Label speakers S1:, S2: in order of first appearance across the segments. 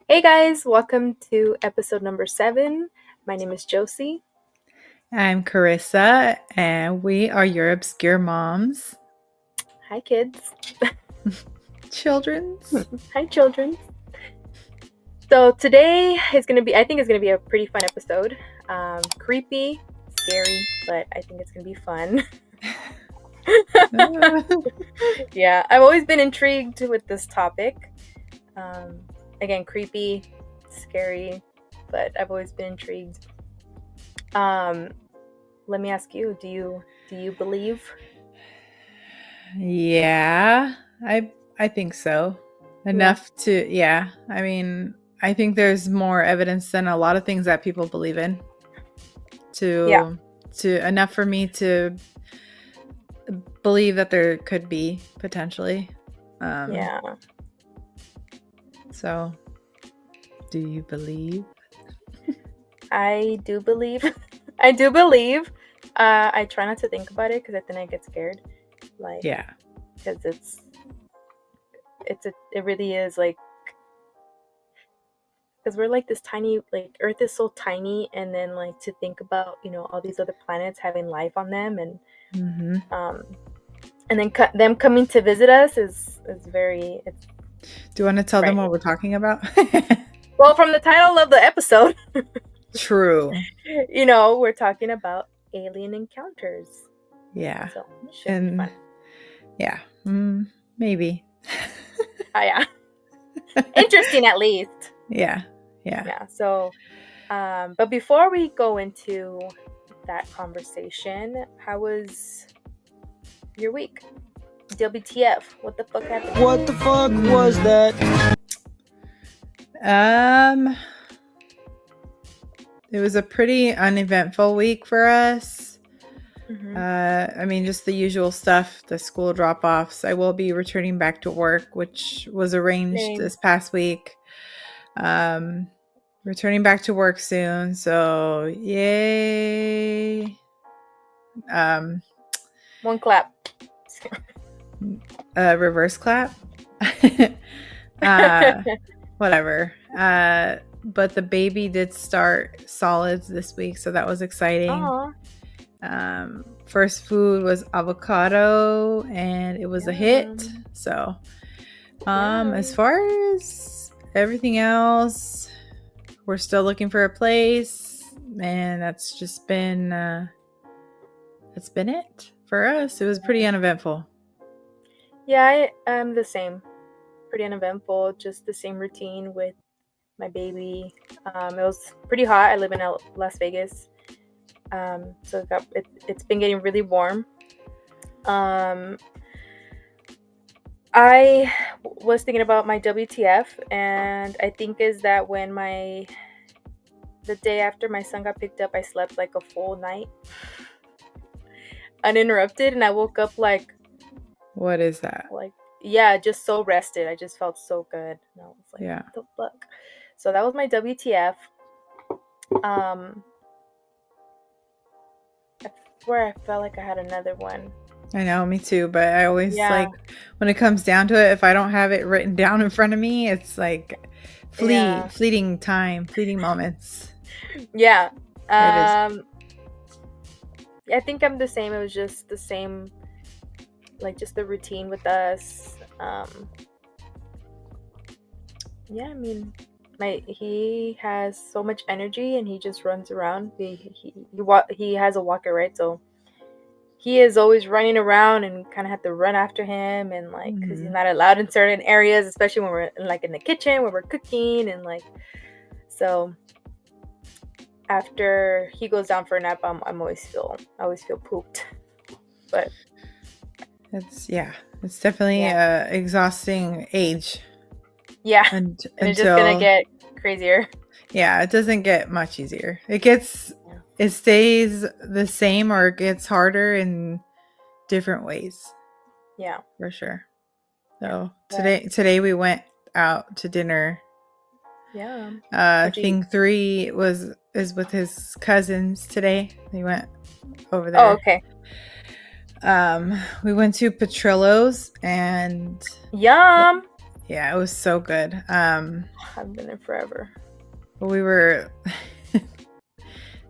S1: Hey guys, welcome to episode number 7. My name is Josie.
S2: I'm Carissa, and we are your obscure moms.
S1: Hi kids.
S2: Children's.
S1: Hi children. So today is going to be, I think it's going to be a pretty fun episode. Creepy, scary, but I think it's going to be fun. Yeah, I've always been intrigued with this topic. Again, creepy, scary, but I've always been intrigued. Let me ask you, do you believe?
S2: Yeah, I think so. Enough to, yeah. I mean, I think there's more evidence than a lot of things that people believe in. To enough for me to believe that there could be potentially.
S1: Yeah.
S2: So, do you believe?
S1: I do believe. I do believe. I try not to think about it because then I get scared. Like,
S2: Yeah.
S1: Because it really is like, because we're like this tiny, like Earth is so tiny, and then like to think about all these other planets having life on them, and and then them coming to visit us is very.
S2: Do you want to tell them what we're talking about?
S1: Well, from the title of the episode.
S2: True.
S1: We're talking about alien encounters.
S2: Yeah.
S1: So it should be fun.
S2: Yeah. Maybe.
S1: Oh, yeah. Interesting, at least.
S2: Yeah.
S1: So, but before we go into that conversation, how was your week? WTF? What the fuck happened?
S3: What the fuck was that?
S2: It was a pretty uneventful week for us.
S1: Mm-hmm.
S2: I mean, just the usual stuff, the school drop-offs. I will be returning back to work, which was arranged this past week. Returning back to work soon, so yay.
S1: One clap.
S2: Reverse clap. Whatever. But the baby did start solids this week, so that was exciting.
S1: Aww.
S2: First food was avocado, and it was a hit. So, as far as everything else, we're still looking for a place, and that's just been that's been it for us. It was pretty uneventful.
S1: Yeah, I'm the same. Pretty uneventful. Just the same routine with my baby. It was pretty hot. I live in Las Vegas. So it's been getting really warm. I was thinking about my WTF, and I think is that when the day after my son got picked up, I slept like a full night uninterrupted, and I woke up like,
S2: what is that?
S1: Like, yeah, just so rested. I just felt so good. And I was like,
S2: yeah.
S1: What the fuck? So that was my WTF. Where I felt like I had another one.
S2: I know, me too, but I always like when it comes down to it, if I don't have it written down in front of me, it's like fleeting time, fleeting moments.
S1: Yeah. I think I'm the same. It was just the same, like just the routine with us. Yeah, I mean, he has so much energy and he just runs around. He has a walker, right? So he is always running around, and kind of have to run after him, and like because he's not allowed in certain areas, especially when we're like in the kitchen where we're cooking, and like so. After he goes down for a nap, I always feel pooped. But
S2: it's definitely a exhausting age.
S1: Yeah, and it's just gonna get crazier.
S2: Yeah, it doesn't get much easier. It stays the same, or it gets harder in different ways.
S1: Yeah,
S2: for sure. So today we went out to dinner.
S1: Yeah.
S2: Thing 3 is with his cousins today. They went over there.
S1: Oh, okay.
S2: We went to Petrillo's, and
S1: yum.
S2: Yeah, it was so good.
S1: I've been there forever.
S2: We were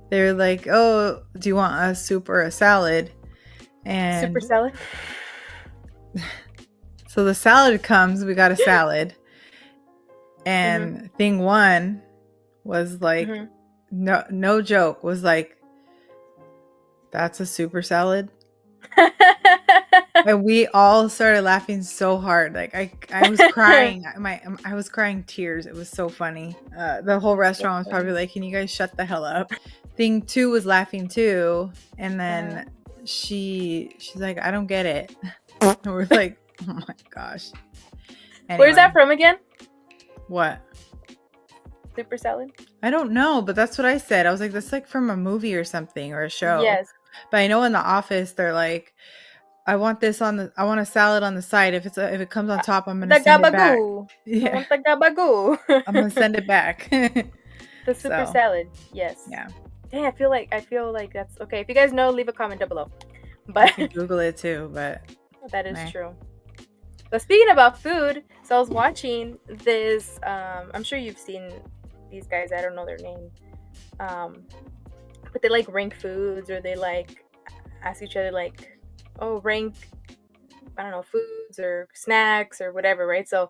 S2: they were like, "Oh, do you want a soup or a salad?" And
S1: Super salad.
S2: so the salad comes, we got a salad. And thing one was like no joke, was like, "That's a super salad." And we all started laughing so hard. Like I was crying. I was crying tears. It was so funny. The whole restaurant was probably like, "Can you guys shut the hell up?" Thing two was laughing too, and then she's like, "I don't get it." And we're like, "Oh my gosh." Anyway.
S1: Where's that from again?
S2: What?
S1: Super salad?
S2: I don't know, but that's what I said. I was like, that's like from a movie or something or a show.
S1: Yes.
S2: But I know in the office they're like, I want a salad on the side. If it comes on top, I'm gonna send it back. Yeah.
S1: I want the gabagoo.
S2: I'm gonna send it back.
S1: The super salad. Yes.
S2: Yeah.
S1: Dang, I feel like that's okay. If you guys know, leave a comment down below. But
S2: you can Google it too, but
S1: that is true. But speaking about food, so I was watching this. I'm sure you've seen these guys. I don't know their name. But they like rank foods, or they like ask each other like, oh, rank, I don't know, foods or snacks or whatever, right? So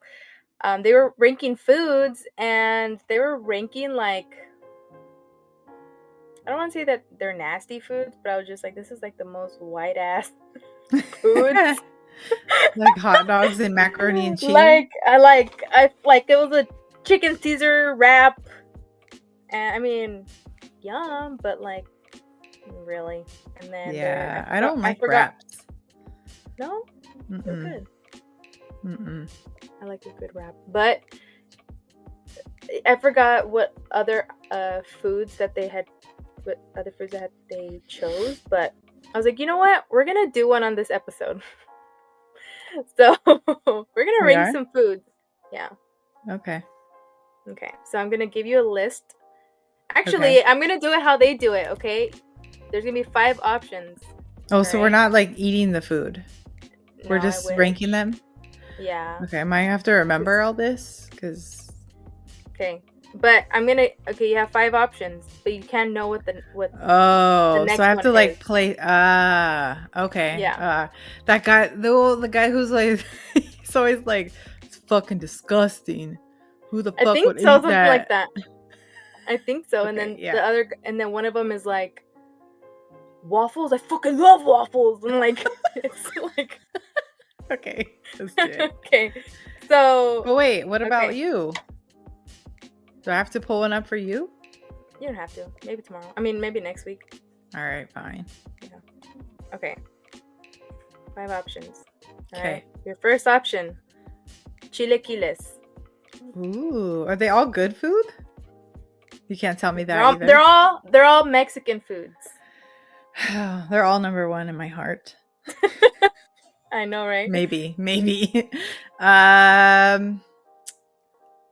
S1: they were ranking foods, and they were ranking like, I don't want to say that they're nasty foods, but I was just like, this is like the most white ass foods.
S2: Like hot dogs and macaroni and cheese.
S1: I like it was a chicken Caesar wrap, and I mean, yum, but like, really. And then
S2: I don't like wraps.
S1: No, they're good. I like a good wrap, but I forgot what other foods that they chose. But I was like, you know what? We're gonna do one on this episode. So we're gonna rank some foods. Yeah.
S2: Okay.
S1: So I'm gonna give you a list. Actually, I'm gonna do it how they do it. Okay. There's gonna be 5 options.
S2: Oh, so we're not like eating the food. No, we're just ranking them.
S1: Yeah.
S2: Okay. I might have to remember all this because.
S1: Okay. But I'm gonna. Okay, you have 5 options, but you can't know what the
S2: Oh, so I have to like play. Okay.
S1: Yeah.
S2: That guy, the guy who's like, he's always like, it's fucking disgusting. Who the fuck would eat that?
S1: Something like that. I think so. Okay, and then the other, and then one of them is like, waffles. I fucking love waffles. And like, it's like.
S2: Okay. Let's do it.
S1: Okay. So.
S2: But wait, what about you? Do I have to pull one up for you?
S1: You don't have to. Maybe tomorrow. I mean, maybe next week.
S2: All right, fine.
S1: Yeah. Okay. 5 options.
S2: Okay.
S1: Right. Your first option, chilaquiles.
S2: Ooh, are they all good food? You can't tell me that either.
S1: They're all Mexican foods.
S2: They're all number 1 in my heart.
S1: I know, right?
S2: Maybe. I'm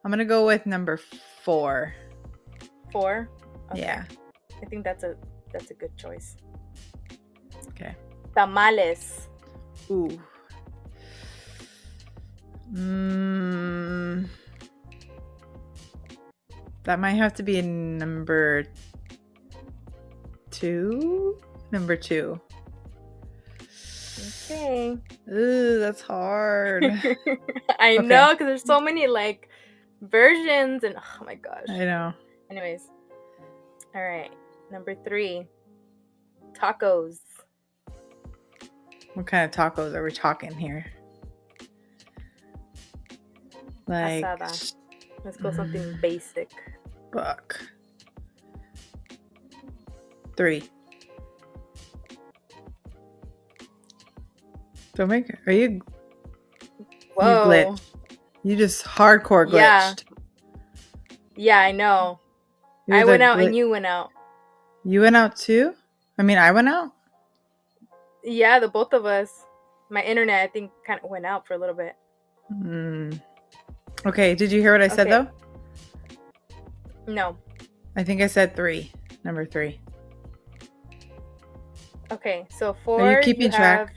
S2: gonna go with number 4.
S1: 4? Okay.
S2: Yeah.
S1: I think that's a good choice.
S2: Okay.
S1: Tamales.
S2: Ooh. That might have to be number 2. Number 2.
S1: Okay.
S2: Ooh, that's hard.
S1: I know, because there's so many like versions, and oh my gosh.
S2: I know.
S1: Anyways. All right. Number 3. Tacos.
S2: What kind of tacos are we talking here? Like
S1: asada. Let's go something basic.
S2: Fuck. 3. Don't make it. Are you? Whoa. You glitched. You just hardcore glitched.
S1: Yeah, I know. I went out and you went out.
S2: You went out too? I mean, I went out?
S1: Yeah, the both of us. My internet, I think, kind of went out for a little bit.
S2: Okay, did you hear what I said though?
S1: No.
S2: I think I said 3. Number 3.
S1: Okay, so 4.
S2: Are you keeping track?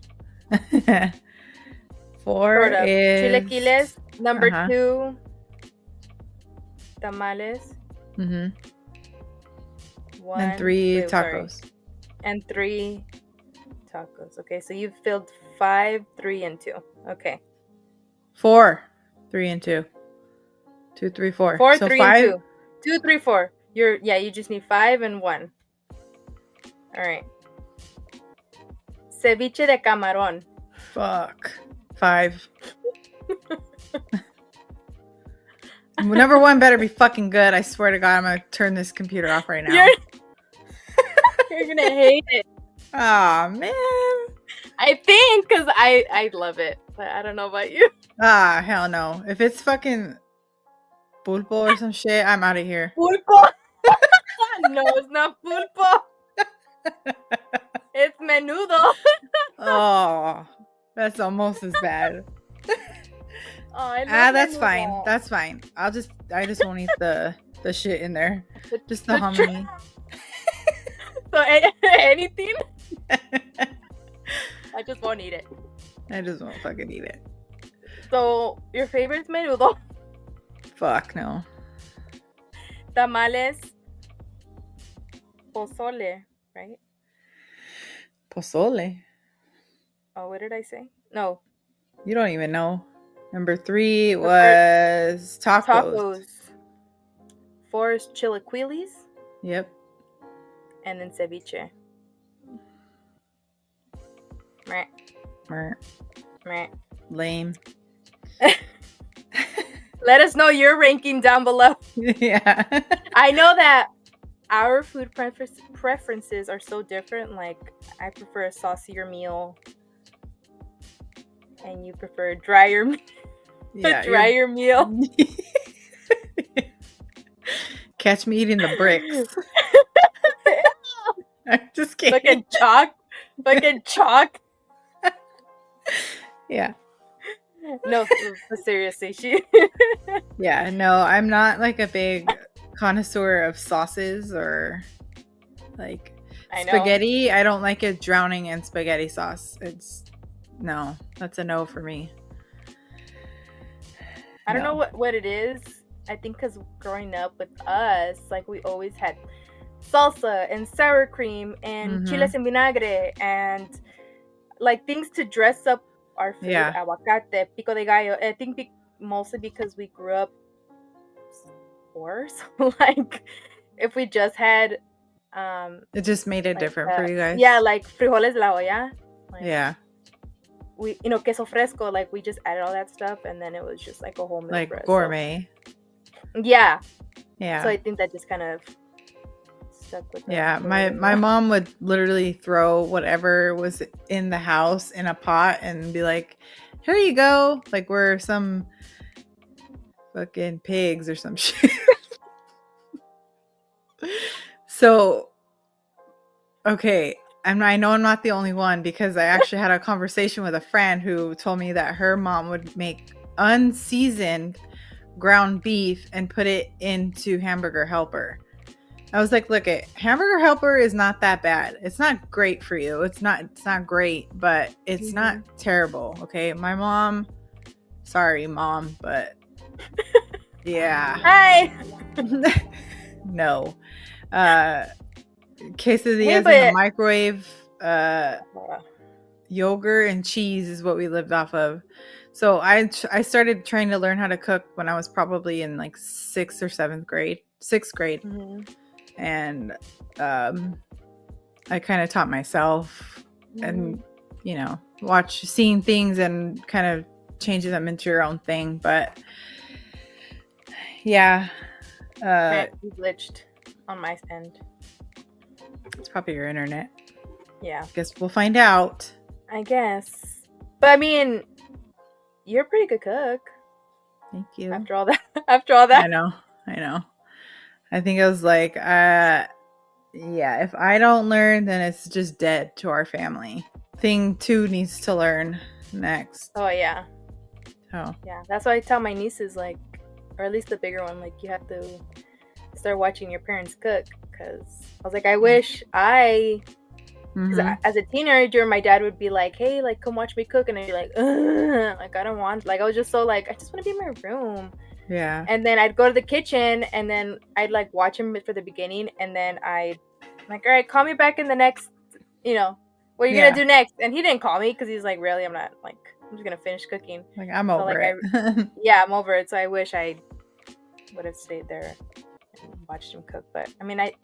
S2: 4 is
S1: chilaquiles, Number 2, tamales.
S2: Mm-hmm.
S1: 1.
S2: And 3
S1: wait, sorry.
S2: tacos.
S1: And 3 tacos. Okay, so you've filled 5, 3, and 2. Okay.
S2: 4, 3, and 2. 2, 3, 4.
S1: 4,
S2: So
S1: 3,
S2: 5.
S1: and 2. 2, 3, 4. You just need 5 and 1. All right. Ceviche de camarón.
S2: Fuck. 5. Number 1 better be fucking good. I swear to God, I'm gonna turn this computer off right now.
S1: You're gonna hate it.
S2: Aw, man.
S1: I think, because I love it, but I don't know about you.
S2: Ah, hell no. If it's fucking pulpo or some shit, I'm out of here.
S1: Pulpo. No, it's not pulpo. It's menudo.
S2: Oh, that's almost as bad.
S1: Oh, I love
S2: That's
S1: menudo.
S2: fine. That's fine. I just won't eat the shit in there. Just the
S1: the
S2: hominy.
S1: So anything, I just won't eat it.
S2: I just won't fucking eat it.
S1: So your favorite's menudo,
S2: Fuck no.
S1: tamales, pozole, right?
S2: Pozole.
S1: Oh, what did I say? No,
S2: You don't even know. Number 3 was tacos.
S1: tacos. 4 is chilaquiles,
S2: Yep.
S1: and then ceviche. Meh.
S2: Meh.
S1: Meh.
S2: Lame.
S1: Let us know your ranking down below.
S2: Yeah.
S1: I know that our food preferences are so different. Like, I prefer a saucier meal, and you prefer a drier meal.
S2: Catch me eating the bricks. I'm just kidding.
S1: Fucking chalk.
S2: Yeah.
S1: No, but seriously,
S2: Yeah, no, I'm not like a big connoisseur of sauces or like spaghetti. I don't like it drowning in spaghetti sauce. That's a no for me.
S1: I don't know what it is. I think because growing up with us, like, we always had salsa and sour cream and chiles en vinagre and like things to dress up our food.
S2: Yeah.
S1: Aguacate, pico de gallo. I think mostly because we grew up poor, so like if we just had
S2: it just made it like different for you guys.
S1: Yeah, like frijoles de la olla. Like,
S2: yeah.
S1: We queso fresco, like we just added all that stuff and then it was just like a whole meal
S2: like
S1: for us,
S2: gourmet.
S1: So. Yeah.
S2: Yeah.
S1: So I think that just kind of stuck with
S2: my mom would literally throw whatever was in the house in a pot and be like, here you go, like we're some fucking pigs or some shit. So okay, I know I'm not the only one, because I actually had a conversation with a friend who told me that her mom would make unseasoned ground beef and put it into Hamburger Helper. I was like, look, Hamburger Helper is not that bad. It's not great for you. It's not great, but it's not terrible. Okay. My mom, sorry, Mom, but yeah.
S1: Hi.
S2: No. Quesadillas in the microwave, yogurt and cheese is what we lived off of. So I started trying to learn how to cook when I was probably in like 6th or 7th grade. And I kind of taught myself and, seeing things and kind of changing them into your own thing. But yeah.
S1: You glitched on my end.
S2: It's probably your internet.
S1: Yeah.
S2: Guess we'll find out.
S1: I guess. But I mean, you're a pretty good cook.
S2: Thank you.
S1: After all that.
S2: I know. I think I was like, if I don't learn, then it's just dead to our family. Thing 2 needs to learn next.
S1: Oh, yeah.
S2: Oh.
S1: Yeah, that's why I tell my nieces, like, or at least the bigger one, like, you have to start watching your parents cook. Because I was like, I wish I Because as a teenager, my dad would be like, "Hey, like, come watch me cook," and I'd be like, "Ugh, like, I don't want." Like, I was just so like, I just want to be in my room.
S2: Yeah.
S1: And then I'd go to the kitchen, and then I'd like watch him for the beginning, and then I'd like, "All right, call me back in the next, what are you gonna do next?" And he didn't call me because he's like, "Really, I'm not like, I'm just gonna finish cooking."
S2: Like, I'm over it.
S1: Yeah, I'm over it. So I wish I would have stayed there and watched him cook. But I mean, I've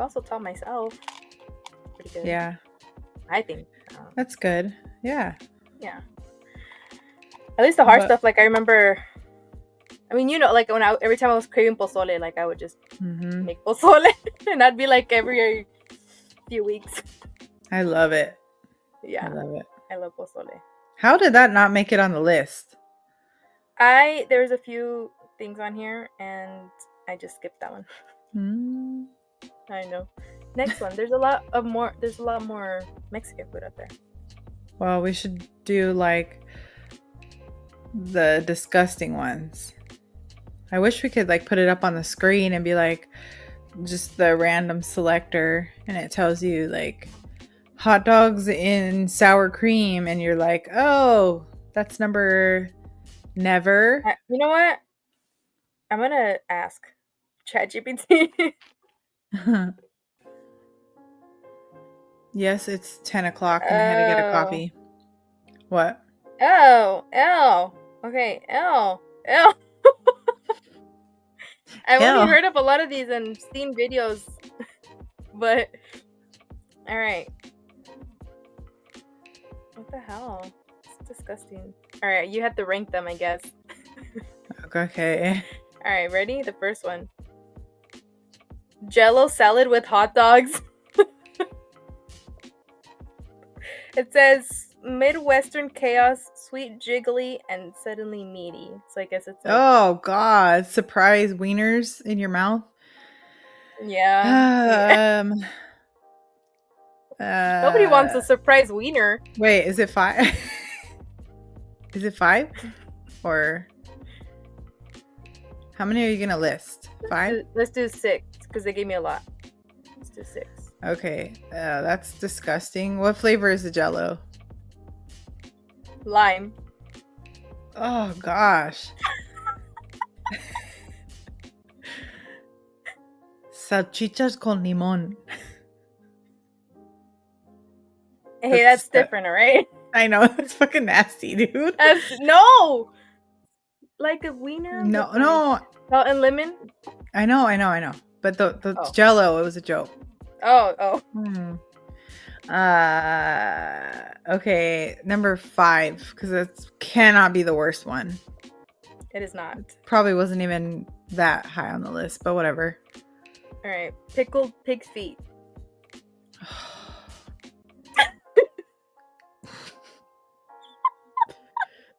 S1: also taught myself. Pretty good.
S2: Yeah.
S1: I think.
S2: That's good. Yeah.
S1: Yeah. At least the hard stuff, like I remember. I mean, like when every time I was craving pozole, like I would just make pozole, and I'd be like every few weeks.
S2: I love it.
S1: Yeah,
S2: I love it.
S1: I love pozole.
S2: How did that not make it on the list?
S1: There's a few things on here, and I just skipped that one. I know. Next one. There's a lot more Mexican food out there.
S2: Well, we should do like the disgusting ones. I wish we could like put it up on the screen and be like just the random selector, and it tells you like hot dogs in sour cream, and you're like, oh, that's number never.
S1: You know what? I'm gonna ask ChatGPT.
S2: Yes, it's 10 o'clock and I had to get a coffee. What?
S1: Okay, I've only heard of a lot of these and seen videos, but all right. What the hell? It's disgusting. All right, you have to rank them, I guess.
S2: Okay.
S1: All right, ready? The first one. Jello salad with hot dogs. It says Midwestern chaos, sweet jiggly, and suddenly meaty. So I guess it's like,
S2: oh god, surprise wieners in your mouth.
S1: Yeah. Nobody wants a surprise wiener.
S2: Wait, is it 5? Is it 5? Or how many are you gonna list? 5?
S1: Let's do 6 because they gave me a lot. Let's do 6.
S2: Okay, that's disgusting. What flavor is the Jello?
S1: Lime.
S2: Oh gosh. Salchichas con limón.
S1: Hey, that's different, alright?
S2: I know, it's fucking nasty, dude.
S1: No! Like a wiener?
S2: No.
S1: Salt and lemon?
S2: I know. But the Jello, it was a joke.
S1: Oh.
S2: Okay, number 5, because it cannot be the worst one.
S1: It is not.
S2: Probably wasn't even that high on the list, but whatever.
S1: All right, pickled pig's feet.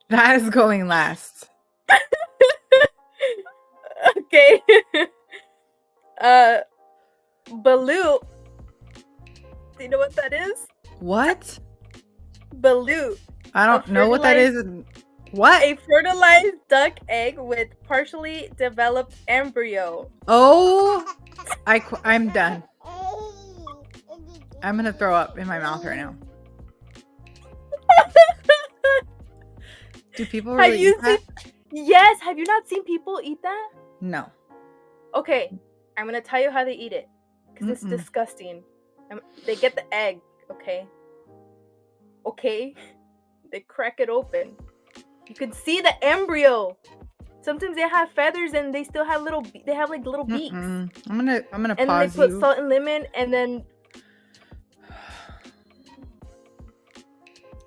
S2: That is going last.
S1: Okay. Balut. Do you know what that is?
S2: What?
S1: Balut.
S2: I don't know what that is. What?
S1: A fertilized duck egg with partially developed embryo.
S2: Oh, I'm done. I'm gonna throw up in my mouth right now. Do people really eat that?
S1: Yes. Have you not seen people eat that?
S2: No.
S1: Okay, I'm gonna tell you how they eat it because it's disgusting. They get the egg. Okay. They crack it open. You can see the embryo. Sometimes they have feathers and they still have little beaks.
S2: I'm gonna
S1: and
S2: pause
S1: they put
S2: you.
S1: salt and lemon and then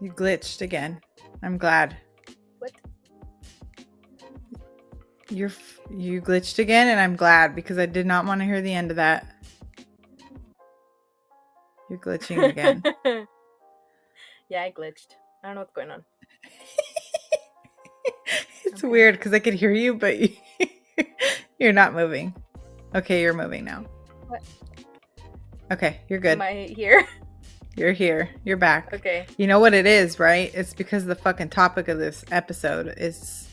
S2: You glitched again. I'm glad.
S1: What?
S2: You glitched again, and I'm glad because I did not want to hear the end of that. You're glitching again.
S1: Yeah, I glitched. I don't know what's going on.
S2: It's weird because I could hear you, but you're not moving. Okay, you're moving now.
S1: What?
S2: Okay, you're good.
S1: Am I here?
S2: You're here. You're back.
S1: Okay.
S2: You know what it is, right? It's because the fucking topic of this episode is...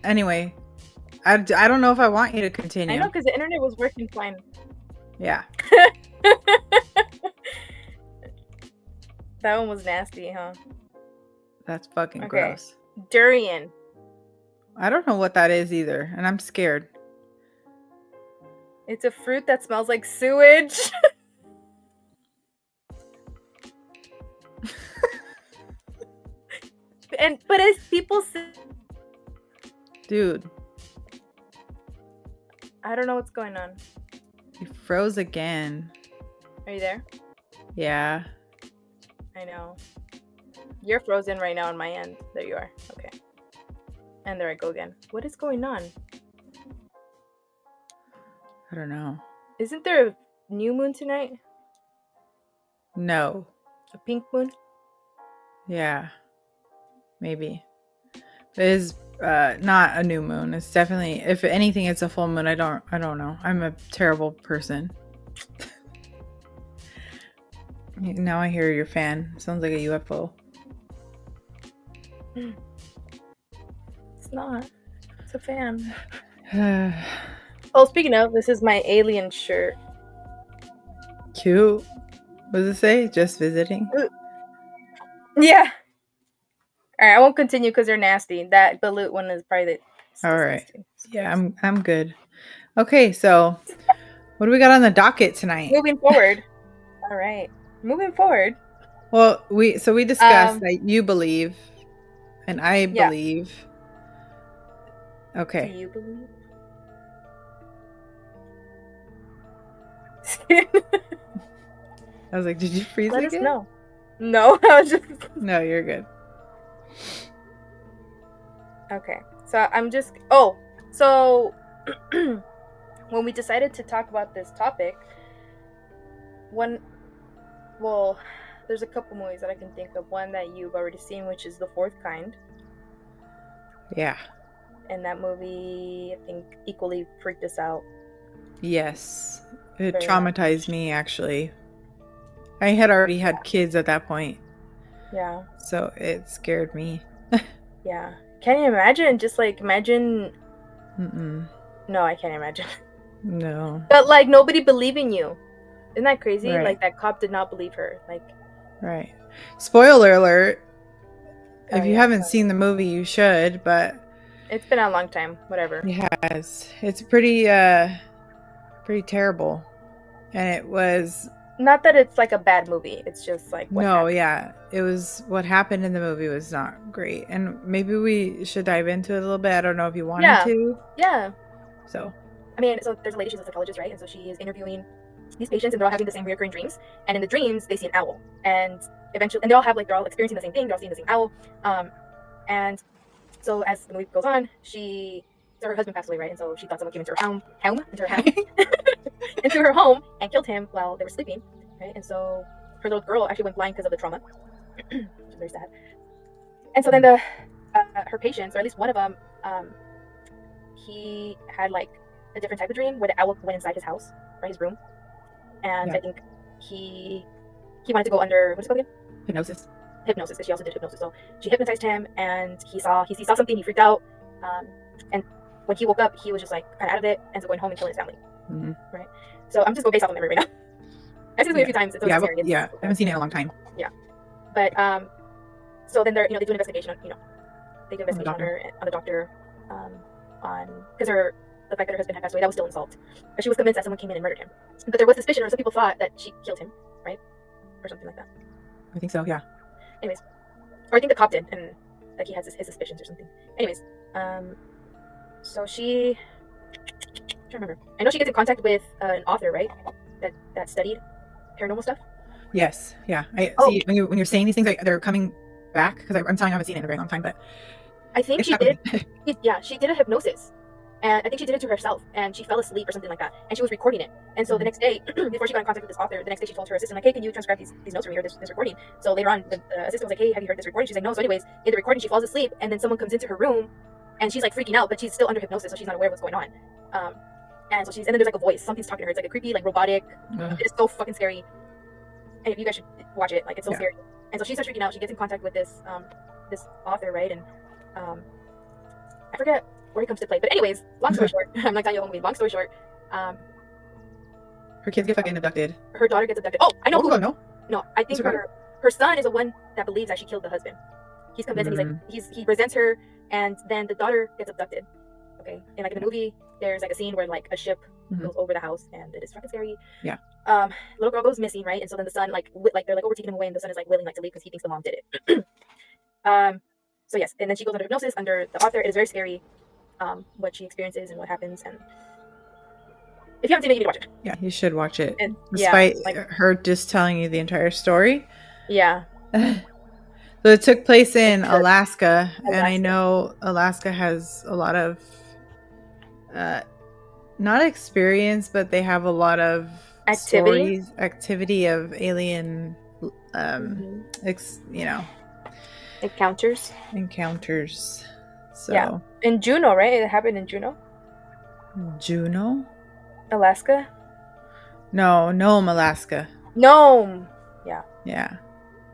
S2: Anyway, I don't know if I want you to continue.
S1: I know, because the internet was working fine.
S2: Yeah.
S1: That one was nasty, huh?
S2: That's fucking
S1: Okay.
S2: gross.
S1: Durian.
S2: I don't know what that is either, and I'm scared.
S1: It's a fruit that smells like sewage. But as people say,
S2: dude,
S1: I don't know what's going on.
S2: You froze again.
S1: Are you there?
S2: Yeah.
S1: I know. You're frozen right now on my end. There you are. Okay. And there I go again. What is going on?
S2: I don't know.
S1: Isn't there a new moon tonight?
S2: No.
S1: A pink moon?
S2: Yeah. Maybe. It is not a new moon. It's definitely, if anything, it's a full moon. I don't know. I'm a terrible person. Now I hear your fan. Sounds like a UFO.
S1: It's not. It's a fan. Oh, speaking of, this is my alien shirt.
S2: Cute. What does it say? Just visiting?
S1: Yeah. Alright, I won't continue because they're nasty. That balut one is probably the
S2: Alright. Yeah, I'm good. Okay, so what do we got on the docket tonight?
S1: Moving forward. Alright. Moving forward.
S2: Well, we discussed that you believe and I believe. Okay.
S1: Do you believe?
S2: I was like, did you freeze
S1: Let
S2: again?
S1: us know. No, I was just...
S2: No, you're good.
S1: Okay. So I'm just... Oh, so when we decided to talk about this topic, there's a couple movies that I can think of. One that you've already seen, which is The Fourth Kind.
S2: Yeah.
S1: And that movie, I think, equally freaked us out.
S2: Yes. It traumatized me, actually. I had already had kids at that point.
S1: Yeah.
S2: So it scared me.
S1: Yeah. Can you imagine? Just imagine...
S2: Mm-mm.
S1: No, I can't imagine.
S2: No.
S1: But nobody believing you. Isn't that crazy?
S2: Right.
S1: That cop did not believe her.
S2: Right. Spoiler alert. If you haven't seen the movie, you should, but
S1: it's been a long time. Whatever.
S2: It has. It's pretty terrible. And it was
S1: not that it's a bad movie. It's just what happened.
S2: Yeah. It was what happened in the movie was not great. And maybe we should dive into it a little bit. I don't know if you wanted to.
S1: Yeah.
S2: So
S1: I mean, so there's a lady, she's a psychologist, right? And so she is interviewing these patients, and they're all having the same recurring dreams. And in the dreams, they see an owl. And eventually, and they all have they're all experiencing the same thing. They're all seeing the same owl. And so as the movie goes on, so her husband passed away, right? And so she thought someone came into her home and killed him while they were sleeping, right? And so her little girl actually went blind because of the trauma, which is very sad. And so then her patients, or at least one of them, he had a different type of dream where the owl went inside his house or his room, and I think he wanted to go under, what's it called again?
S2: Hypnosis,
S1: because she also did hypnosis. So she hypnotized him, and he saw something. He freaked out, and when he woke up, he was just kind of out of it, and so going home and killing his family.
S2: Mm-hmm.
S1: Right. So I'm just going based off of memory right now. I've seen this movie a few times. It's
S2: I haven't seen it in a long time.
S1: Yeah, but so then they do an investigation on they do an investigation on the doctor, because the fact that her husband had passed away, that was still unsolved. But she was convinced that someone came in and murdered him. But there was suspicion, or some people thought that she killed him, right? Or something like that.
S2: I think so, yeah.
S1: Anyways. Or I think the cop did, and he has his suspicions or something. Anyways. So she... I'm trying to remember. I know she gets in contact with an author, right? That studied paranormal stuff?
S2: Yes, yeah. See, when you're saying these things, they're coming back, because I'm telling you I haven't seen it in a very long time, but...
S1: I think she did... she did a hypnosis. And I think she did it to herself, and she fell asleep or something like that, and she was recording it. And so the next day, before she got in contact with this author, the next day she told her assistant, hey, can you transcribe these notes for me, or this recording? So later on, the assistant was like, hey, have you heard this recording? She's like, no. So anyways, in the recording, she falls asleep, and then someone comes into her room, and she's freaking out, but she's still under hypnosis, so she's not aware of what's going on. And then there's a voice, something's talking to her. It's a creepy, robotic. It's so fucking scary. And you guys should watch it. It's so scary. And so she starts freaking out. She gets in contact with this author, right? And I forget where he comes to play. But anyways, long story short, I'm not telling you the whole movie. Long story short,
S2: Her kids get fucking abducted.
S1: Her daughter gets abducted. Oh, I know who.
S2: No.
S1: No, I think her son is the one that believes that she killed the husband. He's convinced, and he presents her, and then the daughter gets abducted. Okay, and like in the movie, there's like a scene where like a ship goes over the house, and it is fucking scary.
S2: Yeah.
S1: Little girl goes missing, right? And so then the son like they're like overtaking him away, and the son is like willing like to leave because he thinks the mom did it. So yes, and then she goes under hypnosis under the author. It is very scary, what she experiences and what happens. And if you haven't seen it, you need to watch it.
S2: Yeah, you should watch it.
S1: And,
S2: despite her just telling you the entire story.
S1: Yeah.
S2: So it took place in Alaska, and I know Alaska has a lot of not experience, but they have a lot of activity of alien encounters. So
S1: yeah, in Juneau, right? It happened in Juneau. Alaska.
S2: No, Nome, Alaska.
S1: Nome.
S2: Yeah.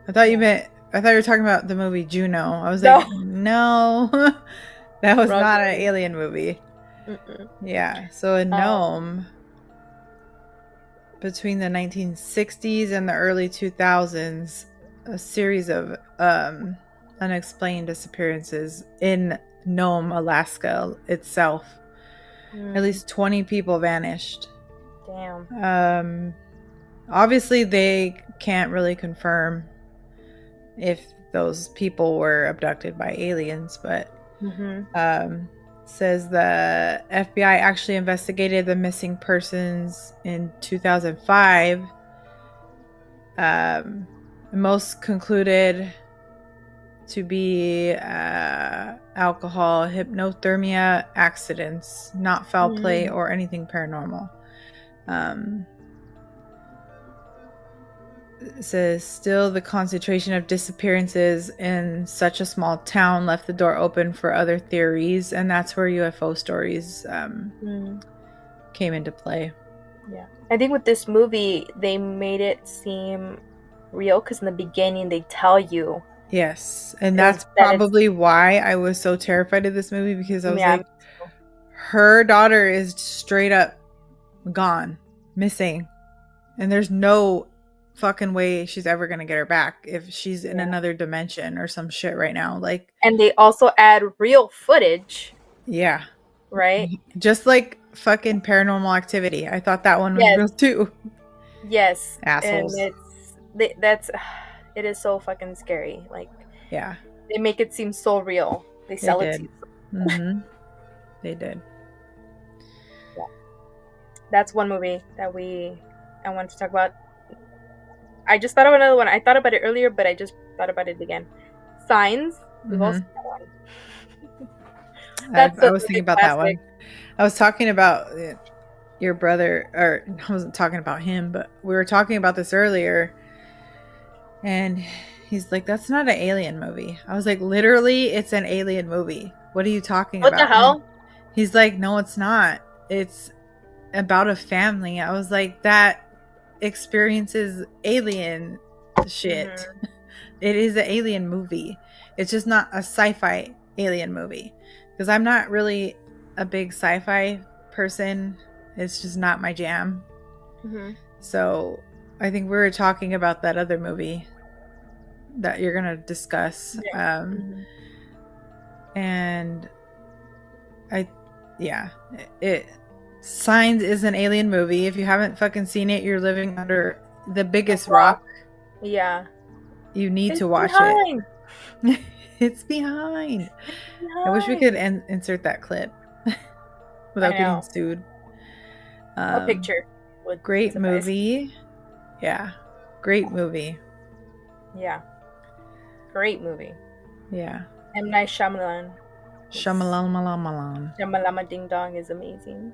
S2: I thought you were talking about the movie Juno. I was like, no, that was not an alien movie. Yeah. So in Nome, between the 1960s and the early 2000s, a series of unexplained disappearances in Nome, Alaska itself. At least 20 people vanished.
S1: Damn.
S2: Obviously, they can't really confirm if those people were abducted by aliens, but says the FBI actually investigated the missing persons in 2005. Most concluded to be alcohol, hypnothermia accidents, not foul play or anything paranormal. It says still the concentration of disappearances in such a small town left the door open for other theories, and that's where UFO stories came into play.
S1: Yeah, I think with this movie they made it seem real because in the beginning they tell you.
S2: Yes, and that's probably why I was so terrified of this movie, because I was like, her daughter is straight up gone, missing, and there's no fucking way she's ever gonna get her back if she's in another dimension or some shit right now. Like,
S1: and they also add real footage.
S2: Yeah.
S1: Right?
S2: Just like fucking Paranormal Activity. I thought that one was real too.
S1: Yes.
S2: Assholes.
S1: And it is so fucking scary. Like,
S2: yeah.
S1: They make it seem so real. They sell it to you.
S2: Mm-hmm. They did.
S1: Yeah. That's one movie that I wanted to talk about. I just thought of another one. I thought about it earlier, but I just thought about it again. Signs. We've also seen that one.
S2: I was thinking about that one. I was talking about your brother, or I wasn't talking about him, but we were talking about this earlier. And he's like, that's not an alien movie. I was like, literally, it's an alien movie. What are you talking about?
S1: What the hell?
S2: He's like, no, it's not. It's about a family. I was like, that experiences alien shit. Mm-hmm. It is an alien movie. It's just not a sci-fi alien movie. Because I'm not really a big sci-fi person. It's just not my jam. Mm-hmm. So I think we were talking about that other movie that you're gonna discuss. Yeah. And Signs is an alien movie. If you haven't fucking seen it, you're living under the biggest rock.
S1: Yeah.
S2: You need to watch it. It's behind. I wish we could insert that clip without getting sued.
S1: A picture.
S2: Great movie. Yeah. Great movie.
S1: Yeah. Great movie.
S2: Yeah.
S1: M. Night Shyamalan.
S2: Shyamalan.
S1: Ding Dong is amazing.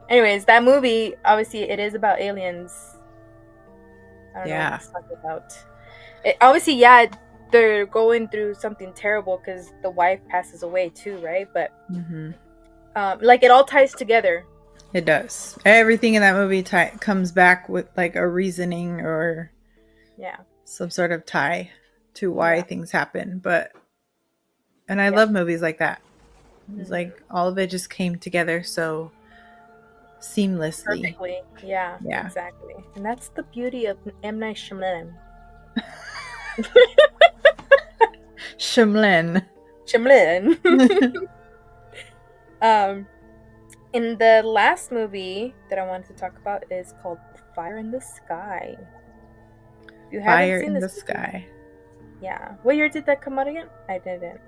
S1: Anyways, that movie, obviously, it is about aliens. I don't know what it's talking about. Obviously, they're going through something terrible because the wife passes away too, right? But like it all ties together.
S2: It does. Everything in that movie comes back with like a reasoning or some sort of tie to why things happen. And I love movies like that. It's like all of it just came together so seamlessly.
S1: perfectly. Yeah,
S2: Yeah.
S1: exactly. And that's the beauty of M. Night Shyamalan.
S2: Shimlin.
S1: Shyamalan. um, in the last movie that I wanted to talk about is called Fire in the Sky. If you haven't
S2: Fire
S1: seen
S2: in
S1: this
S2: the
S1: movie,
S2: Sky.
S1: yeah. What year did that come out again? I didn't.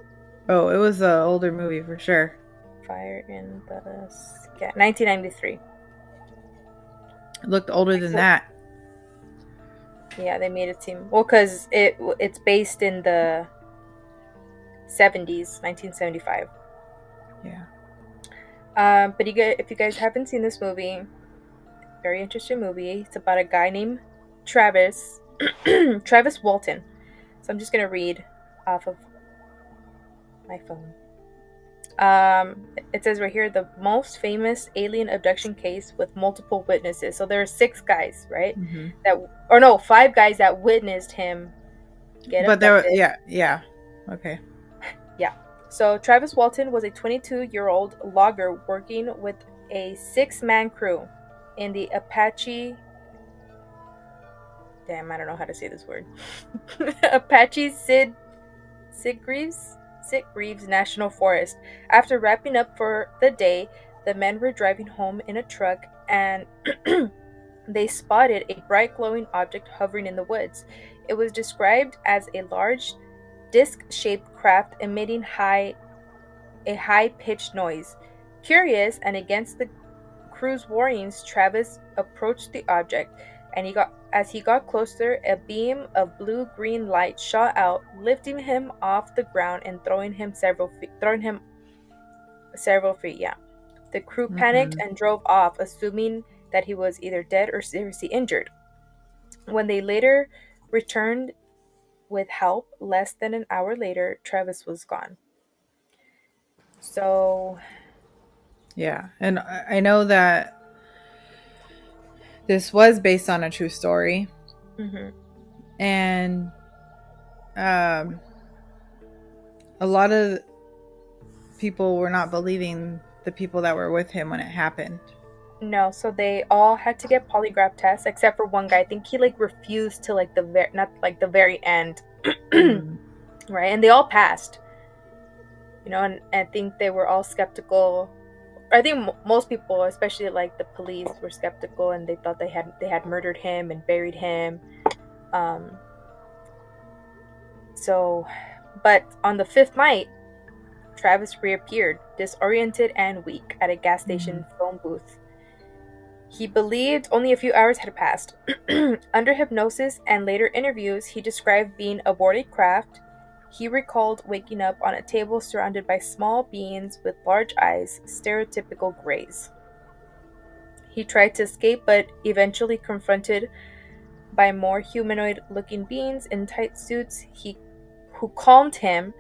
S2: Oh, it was an older movie for sure.
S1: Fire in the Sky, 1993.
S2: It looked older than
S1: So
S2: that.
S1: yeah, they made it seem well because it's based in the 70s, 1975.
S2: Yeah.
S1: But if you guys haven't seen this movie, very interesting movie. It's about a guy named Travis, Travis Walton. So I'm just gonna read off of my phone. It says right here the most famous alien abduction case with multiple witnesses. So there are six guys, right?
S2: Hmm.
S1: That or no, five guys that witnessed him get
S2: But there were,
S1: abducted.
S2: yeah. Okay.
S1: Yeah. So Travis Walton was a 22-year-old logger working with a six-man crew in the Apache. Damn, I don't know how to say this word. Apache Sid Greaves National Forest. After wrapping up for the day, the men were driving home in a truck and they spotted a bright glowing object hovering in the woods. It was described as a large disc-shaped craft emitting a high-pitched noise. Curious and against the crew's warnings, Travis approached the object, and he got closer, a beam of blue-green light shot out, lifting him off the ground and throwing him several feet. Yeah, the crew panicked
S2: Hmm.
S1: and drove off, assuming that he was either dead or seriously injured. When they later returned with help, less than an hour later, Travis was gone. So,
S2: Yeah. And I know that this was based on a true story.
S1: mhm.
S2: And um, a lot of people were not believing the people that were with him when it happened.
S1: No, so they all had to get polygraph tests except for one guy. I think he like refused to like not like the very end.
S2: Mm.
S1: Right? And they all passed. And I think they were all skeptical. I think most people, especially like the police, were skeptical and they thought they had murdered him and buried him. Um so but on the fifth night, Travis reappeared, disoriented and weak, at a gas
S2: Mm.
S1: station phone booth. He believed only a few hours had passed. Under hypnosis and later interviews, he described being aboard a craft. He recalled waking up on a table surrounded by small beings with large eyes, stereotypical grays. He tried to escape, but eventually confronted by more humanoid looking beings in tight suits who calmed him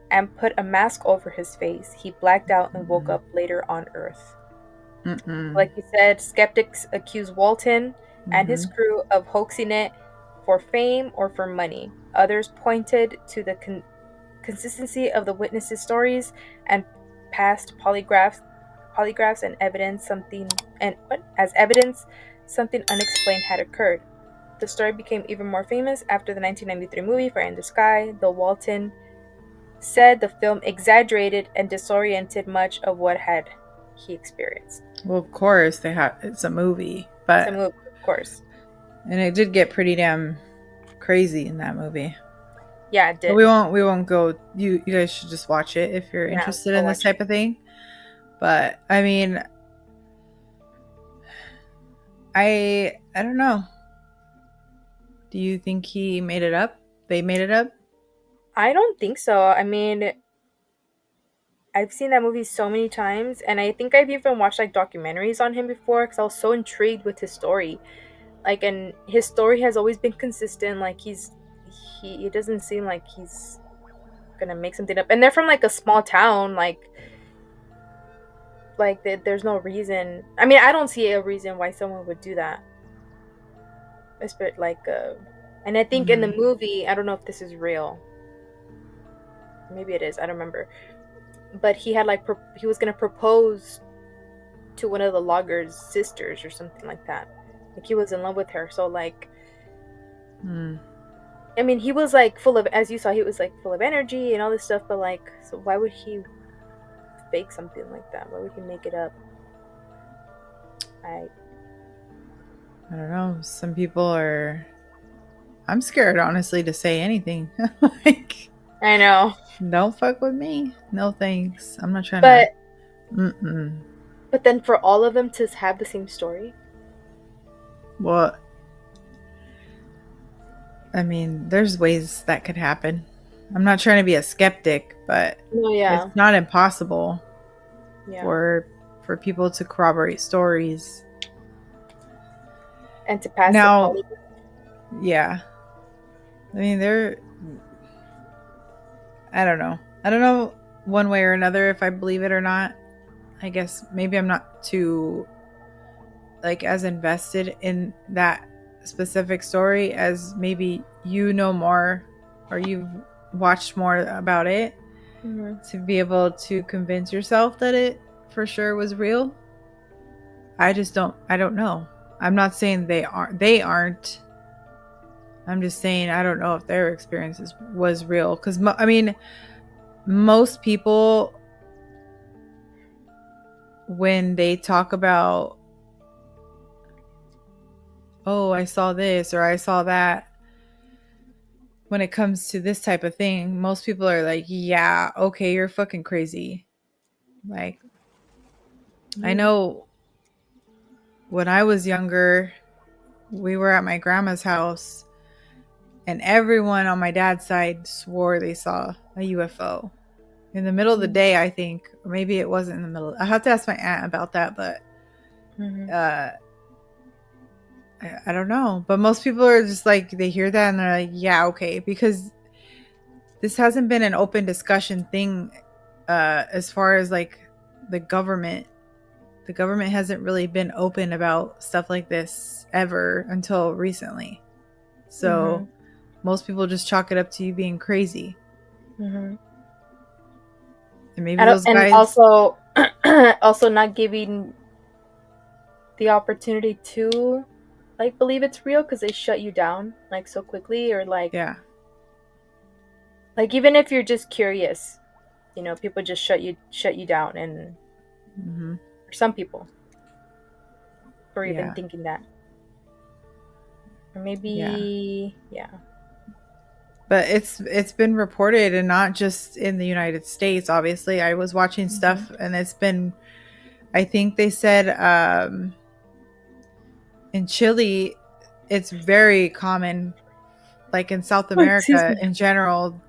S1: and put a mask over his face. He blacked out and woke
S2: Mm-mm.
S1: up later on Earth.
S2: Mm-mm.
S1: Like you said, skeptics accuse Walton and his
S2: Mm-hmm.
S1: crew of hoaxing it for fame or for money. Others pointed to the consistency of the witnesses' stories and past polygraphs and evidence as evidence something unexplained had occurred. The story became even more famous after the 1993 movie Fire in the Sky, though Walton said the film exaggerated and disoriented much of what had he experienced.
S2: Well, of course it's a movie,
S1: It's a
S2: but
S1: movie, of course.
S2: and it did get pretty damn crazy in that movie.
S1: Yeah, it
S2: But
S1: did.
S2: we won't go. You guys should just watch it if you're
S1: Yeah,
S2: interested
S1: go
S2: in this
S1: watch it.
S2: type of thing. But I mean, I don't know. Do you think he made it up? They made it up?
S1: I don't think so. I mean, I've seen that movie so many times, and I think I've even watched like documentaries on him before because I was so intrigued with his story. Like, and his story has always been consistent. Like, it doesn't seem like he's gonna make something up. And they're from like a small town. There's no reason. I mean, I don't see a reason why someone would do that. And I think in the
S2: Mm-hmm.
S1: movie, I don't know if this is real. Maybe it is. I don't remember. But he had he was gonna propose to one of the logger's sisters or something like that. Like he was in love with her. So like, I mean, he was like full of, as you saw, he was like full of energy and all this stuff. But like, so why would he fake something like that? Why would he make it up?
S2: I don't know. Some people are. I'm scared, honestly, to say anything. Like,
S1: I know.
S2: Don't fuck with me. No thanks. I'm not trying
S1: But
S2: to.
S1: but then for all of them to have the same story.
S2: Well, I mean, there's ways that could happen. I'm not trying to be a skeptic, but
S1: Yeah.
S2: it's not impossible
S1: Yeah.
S2: for people to corroborate stories.
S1: And to pass
S2: Now,
S1: the polygraph.
S2: Yeah. I mean, I don't know. I don't know one way or another if I believe it or not. I guess maybe I'm not too like as invested in that specific story as maybe you know more or you've watched more about it to be able to convince yourself that it for sure was real. I don't know. I'm not saying they aren't. I'm just saying I don't know if their experiences was real cuz I mean most people when they talk about oh, I saw this or I saw that, when it comes to this type of thing, most people are like, yeah, okay, you're fucking crazy. Like, I know when I was younger, we were at my grandma's house and everyone on my dad's side swore they saw a UFO in the middle of the day, I think, or maybe it wasn't in the middle. I have to ask my aunt about that, but I don't know. But most people are just like, they hear that and they're like, yeah, okay, because this hasn't been an open discussion thing as far as like the government hasn't really been open about stuff like this ever until recently. So most people just chalk it up to you being crazy. And maybe those guys
S1: also also not giving the opportunity to like believe it's real because they shut you down like so quickly, or like like even if you're just curious, you know, people just shut you down. And for some people for even thinking that, or maybe
S2: but it's been reported, and not just in the United States. Obviously, I was watching stuff and it's been, I think they said in Chile it's very common, like in South America in general,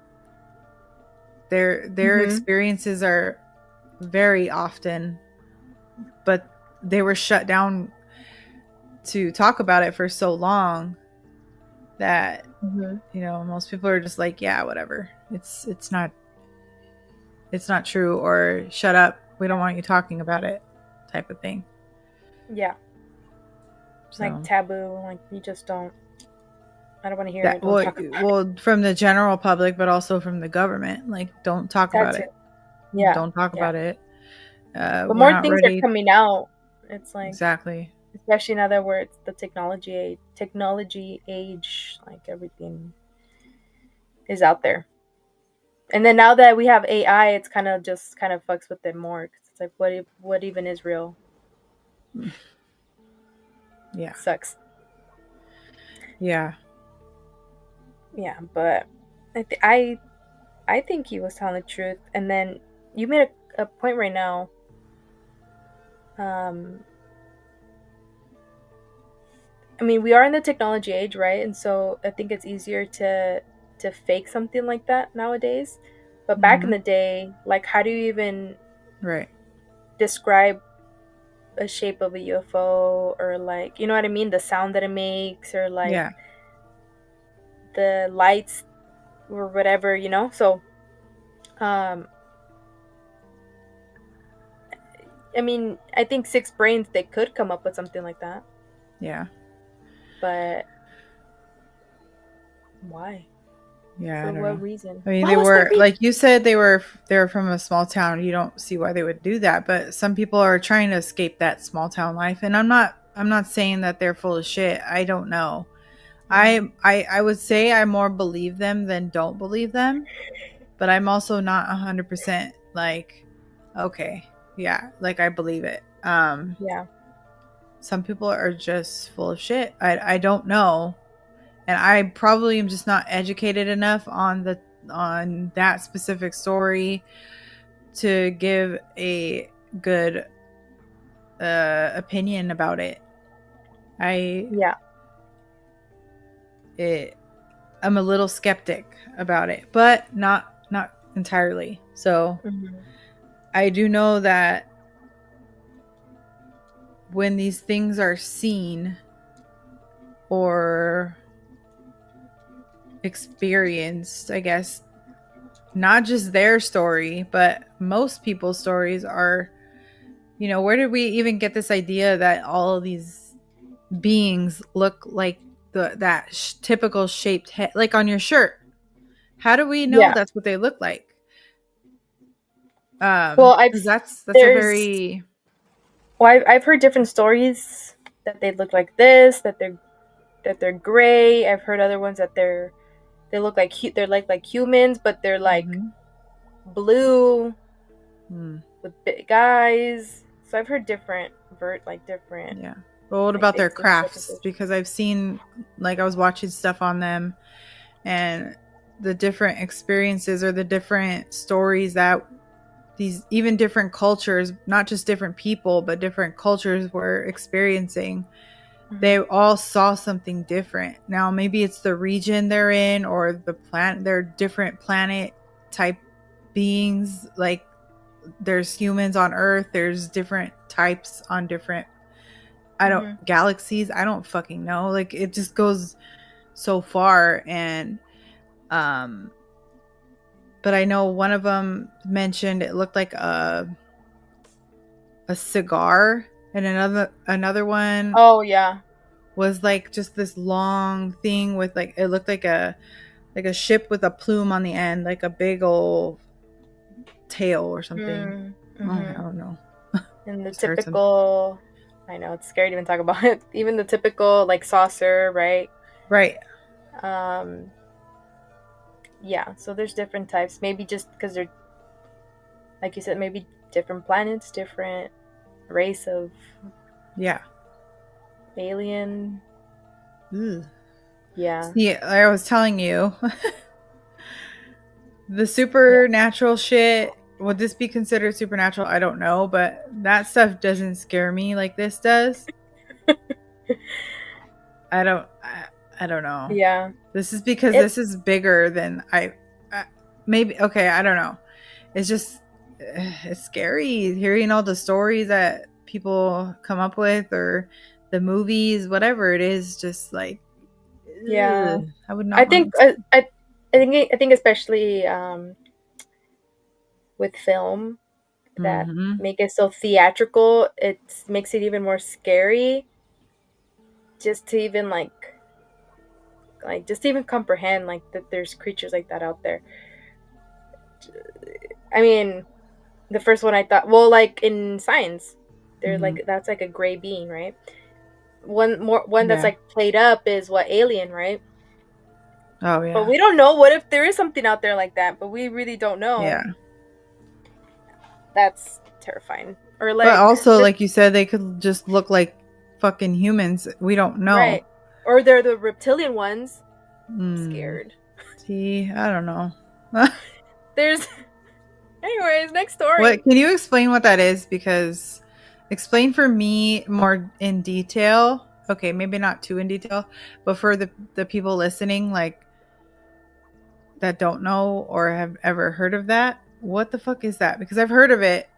S2: their experiences are very often, but they were shut down to talk about it for so long that you know, most people are just like, yeah, whatever, it's not true, or shut up, we don't want you talking about it, type of thing.
S1: So. Like taboo, like you just don't, I don't want to hear it.
S2: Don't talk about it. From the general public, but also from the government, like, don't talk about it. Don't talk about it.
S1: But more things are coming out. It's like,
S2: exactly,
S1: especially now that we're the technology age, like everything is out there. And then now that we have AI, it's kind of fucks with it more. Cause it's like, what even is real?
S2: Yeah,
S1: sucks.
S2: Yeah,
S1: but I think he was telling the truth. And then you made a point right now. I mean, we are in the technology age, right? And so I think it's easier to fake something like that nowadays. But back in the day, like, how do you even describe a shape of a UFO, or like, you know what I mean, the sound that it makes, or like the lights or whatever, you know? So I mean, I think six brains, they could come up with something like that. But why?
S2: Yeah, I
S1: For
S2: don't know.
S1: what reason?
S2: I mean,
S1: What
S2: they
S1: was the
S2: were
S1: reason?
S2: like you said, they were from a small town. You don't see why they would do that, but some people are trying to escape that small town life, and I'm not saying that they're full of shit. I don't know. I would say I more believe them than don't believe them, but I'm also not 100% like okay, yeah, like I believe it.
S1: Yeah.
S2: Some people are just full of shit. I don't know, and I probably am just not educated enough on that specific story to give a good opinion about it. I
S1: Yeah.
S2: it, I'm a little skeptic about it, but not entirely. So
S1: Hmm.
S2: I do know that when these things are seen or experienced, I guess not just their story, but most people's stories are, where did we even get this idea that all of these beings look like that typical shaped head, like on your shirt? How do we know
S1: Yeah.
S2: that's what they look like?
S1: Well,
S2: Because that's a
S1: there's
S2: very
S1: I've heard different stories that they look like this, that they're gray. I've heard other ones that they look like they're like humans, but they're like
S2: Mhm.
S1: blue
S2: Mm,
S1: with big eyes. So I've heard different
S2: yeah. But what
S1: like
S2: about their
S1: Bigfoot
S2: crafts?
S1: interpretations.
S2: Because I've seen, like, I was watching stuff on them and the different experiences or the different stories that these even different cultures, not just different people, but different cultures were experiencing. They
S1: Hmm.
S2: all saw something different. Now, maybe it's the region they're in or the planet. They're different planet type beings. Like there's humans on Earth. There's different types on different, I don't,
S1: Hmm.
S2: galaxies. I don't fucking know. Like it just goes so far. And, um, but I know one of them mentioned it looked like a cigar, and another one
S1: Oh yeah.
S2: was like just this long thing with like it looked like a ship with a plume on the end, like a big old tail or something. Oh, I
S1: Mm-hmm.
S2: don't know.
S1: And the
S2: Just heard some.
S1: typical, I know it's scary to even talk about it. Even the typical like saucer, right?
S2: Right.
S1: Um, yeah. So there's different types. Maybe just because they're, like you said, maybe different planets, different race of
S2: Yeah.
S1: alien.
S2: Ugh.
S1: Yeah.
S2: See, like I was telling you, the
S1: Yeah.
S2: supernatural shit. Would this be considered supernatural? I don't know, but that stuff doesn't scare me like this does. I don't. I don't know.
S1: Yeah.
S2: This is because
S1: It.
S2: this is bigger than I maybe. Okay, I don't know. It's just it's scary hearing all the stories that people come up with or the movies, whatever it is. Just like
S1: Yeah.
S2: I would not
S1: I
S2: want
S1: think.
S2: to.
S1: I think especially with film that
S2: Mm-hmm.
S1: make it so theatrical, it makes it even more scary. Just to even like just to even comprehend like that there's creatures like that out there. I mean, the first one I thought, well, like in science, they're
S2: Mm-hmm.
S1: like that's like a gray being, right? One that's
S2: Yeah.
S1: like played up is what alien, right?
S2: Oh
S1: But
S2: yeah.
S1: we don't know what if there is something out there like that, but we really don't know.
S2: Yeah.
S1: That's terrifying. Or
S2: But
S1: like
S2: also, like you said, they could just look like fucking humans. We don't know.
S1: right. Or they're the reptilian ones. I'm
S2: Mm.
S1: scared.
S2: See, I don't know.
S1: There's anyways, next story.
S2: What can you explain what that is? Because explain for me more in detail. Okay, maybe not too in detail, but for the people listening, like that don't know or have ever heard of that, what the fuck is that? Because I've heard of it,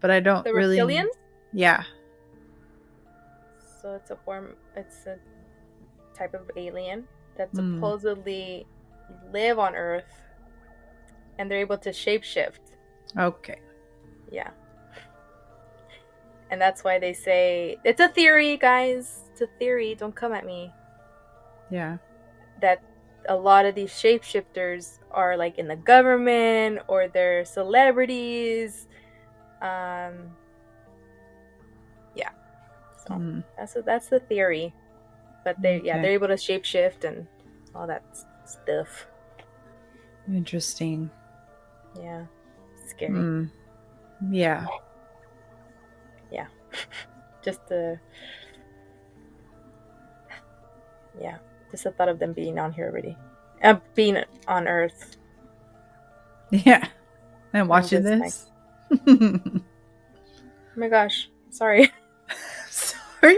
S2: but I don't
S1: The
S2: really.
S1: reptilians?
S2: Yeah.
S1: So it's a type of alien that
S2: Mm,
S1: supposedly live on Earth and they're able to shapeshift.
S2: okay.
S1: Yeah. And that's why they say it's a theory, guys. It's a theory. Don't come at me.
S2: Yeah.
S1: That a lot of these shapeshifters are like in the government or they're celebrities. Um, yeah, so that's the theory. But
S2: Okay.
S1: they're able to shapeshift and all that stuff.
S2: Interesting.
S1: Yeah, scary.
S2: Yeah.
S1: Yeah, just the yeah, just the thought of them being on here already, being on Earth.
S2: Yeah. And
S1: I'm
S2: watching
S1: just like,
S2: this.
S1: oh my gosh, sorry.
S2: Sorry.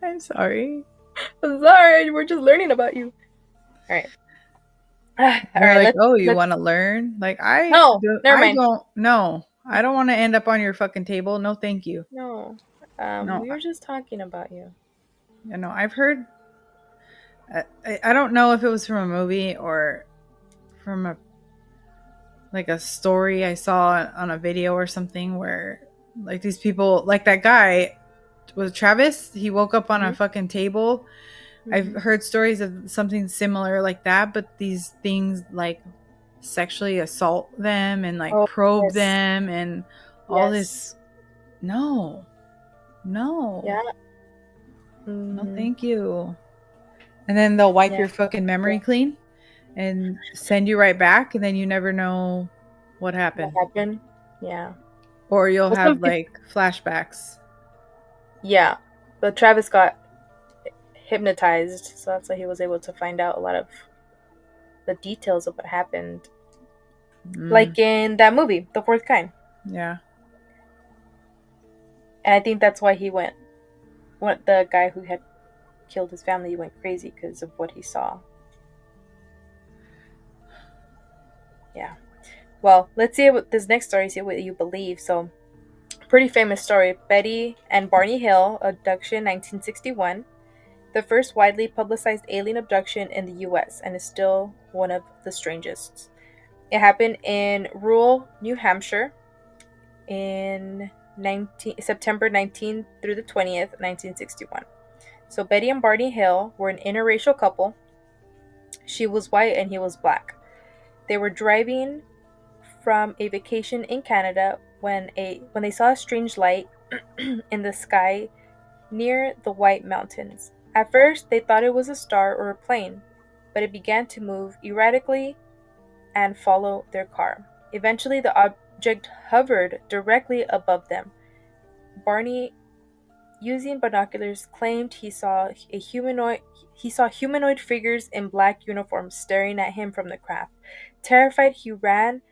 S2: I'm sorry.
S1: I'm sorry. We're just learning about you. All right. All
S2: They're
S1: right.
S2: like, oh, you
S1: Let's.
S2: want to learn? Like,
S1: No, never
S2: I
S1: mind.
S2: don't, no, I don't want to end up on your fucking table. No, thank you.
S1: No.
S2: No,
S1: We were just talking about you.
S2: you know, I've heard, I don't know if it was from a movie or from like a story I saw on a video or something where like these people, like that guy was Travis, he woke up on a
S1: Mhm.
S2: fucking table. I've
S1: Mhm.
S2: heard stories of something similar like that, but these things like sexually assault them and like
S1: Oh
S2: probe
S1: yes.
S2: them and all
S1: Yes.
S2: this. No, no,
S1: Yeah.
S2: no,
S1: Mhm.
S2: thank you. And then they'll wipe
S1: Yeah.
S2: your fucking memory clean and send you right back, and then you never know what
S1: What
S2: happened.
S1: happened? Yeah.
S2: Or you'll
S1: Well, some
S2: have
S1: people.
S2: like flashbacks.
S1: Yeah. But Travis got hypnotized, so that's why he was able to find out a lot of the details of what happened,
S2: Mm,
S1: like in that movie, The Fourth Kind.
S2: yeah.
S1: And I think that's why he went. What the guy who had killed his family went crazy because of what he saw. Yeah. Well, let's see what this next story. See what you believe. So, pretty famous story: Betty and Barney Hill abduction, 1961. The first widely publicized alien abduction in the U.S. and is still one of the strangest. It happened in rural New Hampshire in September 19th through the 20th, 1961. So Betty and Barney Hill were an interracial couple. She was white and he was black. They were driving from a vacation in Canada when they saw a strange light in the sky near the White Mountains. At first, they thought it was a star or a plane, but it began to move erratically and follow their car. Eventually, the object hovered directly above them. Barney, using binoculars, claimed he saw humanoid figures in black uniforms staring at him from the craft. Terrified, he ran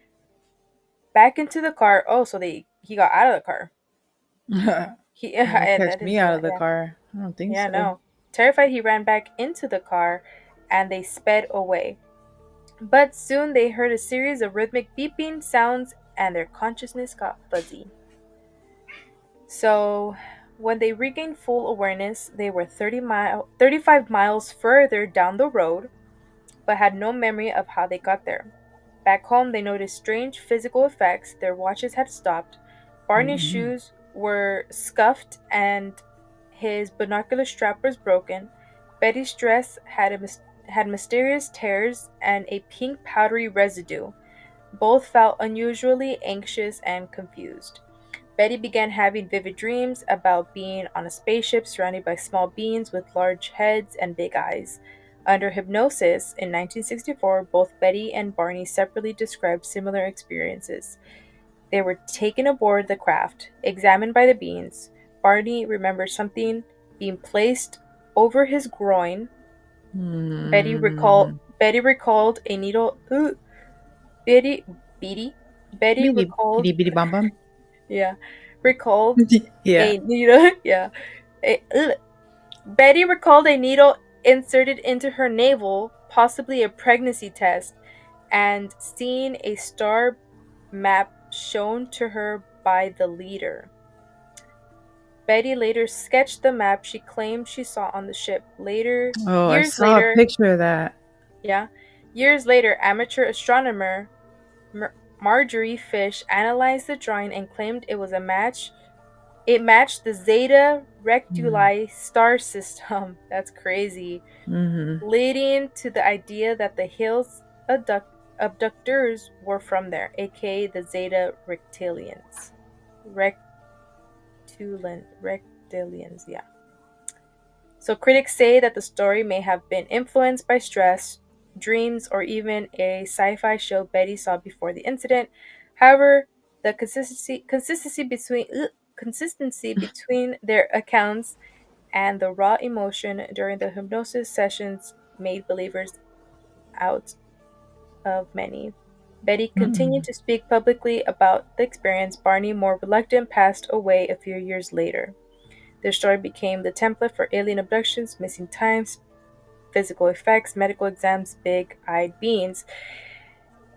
S1: back into the car. Oh, so he got out of the car. He
S2: It'll
S1: I
S2: catch
S1: didn't
S2: me
S1: see
S2: out
S1: that.
S2: of the
S1: Yeah,
S2: car. I don't think
S1: yeah,
S2: so.
S1: no. Terrified, he ran back into the car, and they sped away. But soon they heard a series of rhythmic beeping sounds, and their consciousness got fuzzy. So, when they regained full awareness, they were 35 miles further down the road, but had no memory of how they got there. Back home, they noticed strange physical effects. Their watches had stopped. Barney's
S2: Mm-mm.
S1: shoes were scuffed and his binocular strap was broken. Betty's dress had mysterious tears and a pink powdery residue. Both felt unusually anxious and confused. Betty began having vivid dreams about being on a spaceship surrounded by small beings with large heads and big eyes. Under hypnosis in 1964, both Betty and Barney separately described similar experiences. They were taken aboard the craft, examined by the beings. Barney remembered something being placed over his groin.
S2: Mm.
S1: Betty recalled a needle. Betty Betty Betty
S2: Bitty
S1: recalled
S2: bitty bitty bum bum.
S1: yeah recalled
S2: Yeah.
S1: a needle yeah a, ugh. Betty recalled a needle inserted into her navel, possibly a pregnancy test, and seeing a star map shown to her by the leader. Betty later sketched the map she claimed she saw on the ship.
S2: Oh, I
S1: Years
S2: saw a
S1: later,
S2: picture of that.
S1: yeah, years later, amateur astronomer Marjorie Fish analyzed the drawing and claimed it was a match. It matched the Zeta Rectuli star system. That's crazy.
S2: Mm-hmm.
S1: Leading to the idea that the Hill's abductors were from there, aka the Zeta Rectilians. Rectilians, yeah. So critics say that the story may have been influenced by stress, dreams, or even a sci-fi show Betty saw before the incident. However, the consistency between their accounts and the raw emotion during the hypnosis sessions made believers out of many. Betty continued
S2: Mm-hmm.
S1: to speak publicly about the experience. Barney, more reluctant, passed away a few years later. Their story became the template for alien abductions, missing times, physical effects, medical exams, big eyed beings.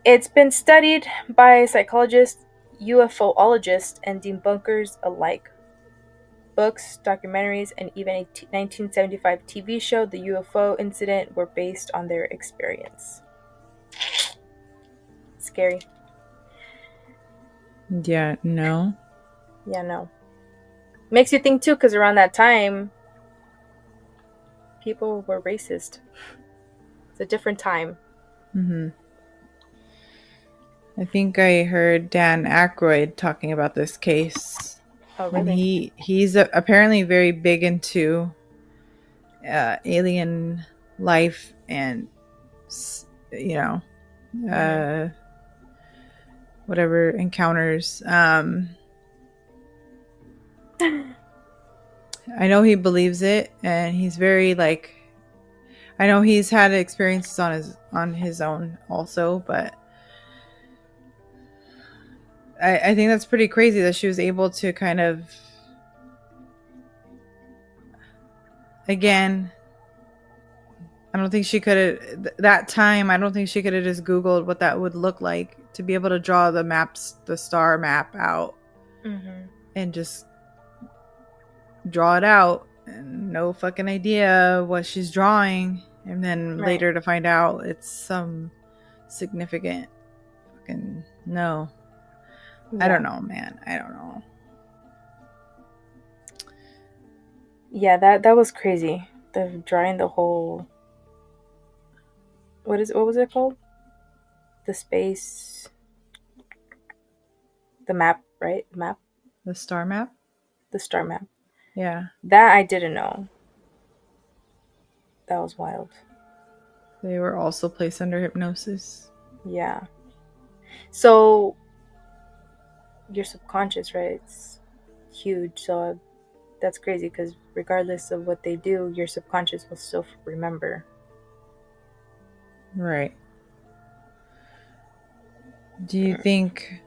S1: It's been studied by psychologists, UFOologists, and debunkers alike. Books, documentaries, and even a 1975 TV show, The UFO Incident, were based on their experience. Scary.
S2: Yeah, no.
S1: Yeah, no. Makes you think too, because around that time, people were racist. It's a different time.
S2: Mm-hmm. I think I heard Dan Aykroyd talking about this case,
S1: Oh,
S2: and
S1: really?
S2: he's apparently very big into alien life and you know
S1: Mm-hmm.
S2: uh, whatever encounters. I know he believes it, and he's very like. I know he's had experiences on his own also, but I think that's pretty crazy that she was able to kind of again. I don't think she could have that time. I don't think she could have just Googled what that would look like to be able to draw the star map out
S1: Mm-hmm.
S2: and just draw it out and no fucking idea what she's drawing. And then
S1: Right.
S2: later to find out it's some significant fucking no. I don't
S1: Yeah.
S2: know, man. I don't know.
S1: Yeah, that was crazy. The drawing the whole what was it called? The space, the map, right? The map,
S2: The star map?
S1: the star map.
S2: Yeah.
S1: That I didn't know. That was wild.
S2: They were also placed under hypnosis.
S1: Yeah. So your subconscious, right? It's huge. So that's crazy because regardless of what they do, your subconscious will still remember.
S2: Right. Do you think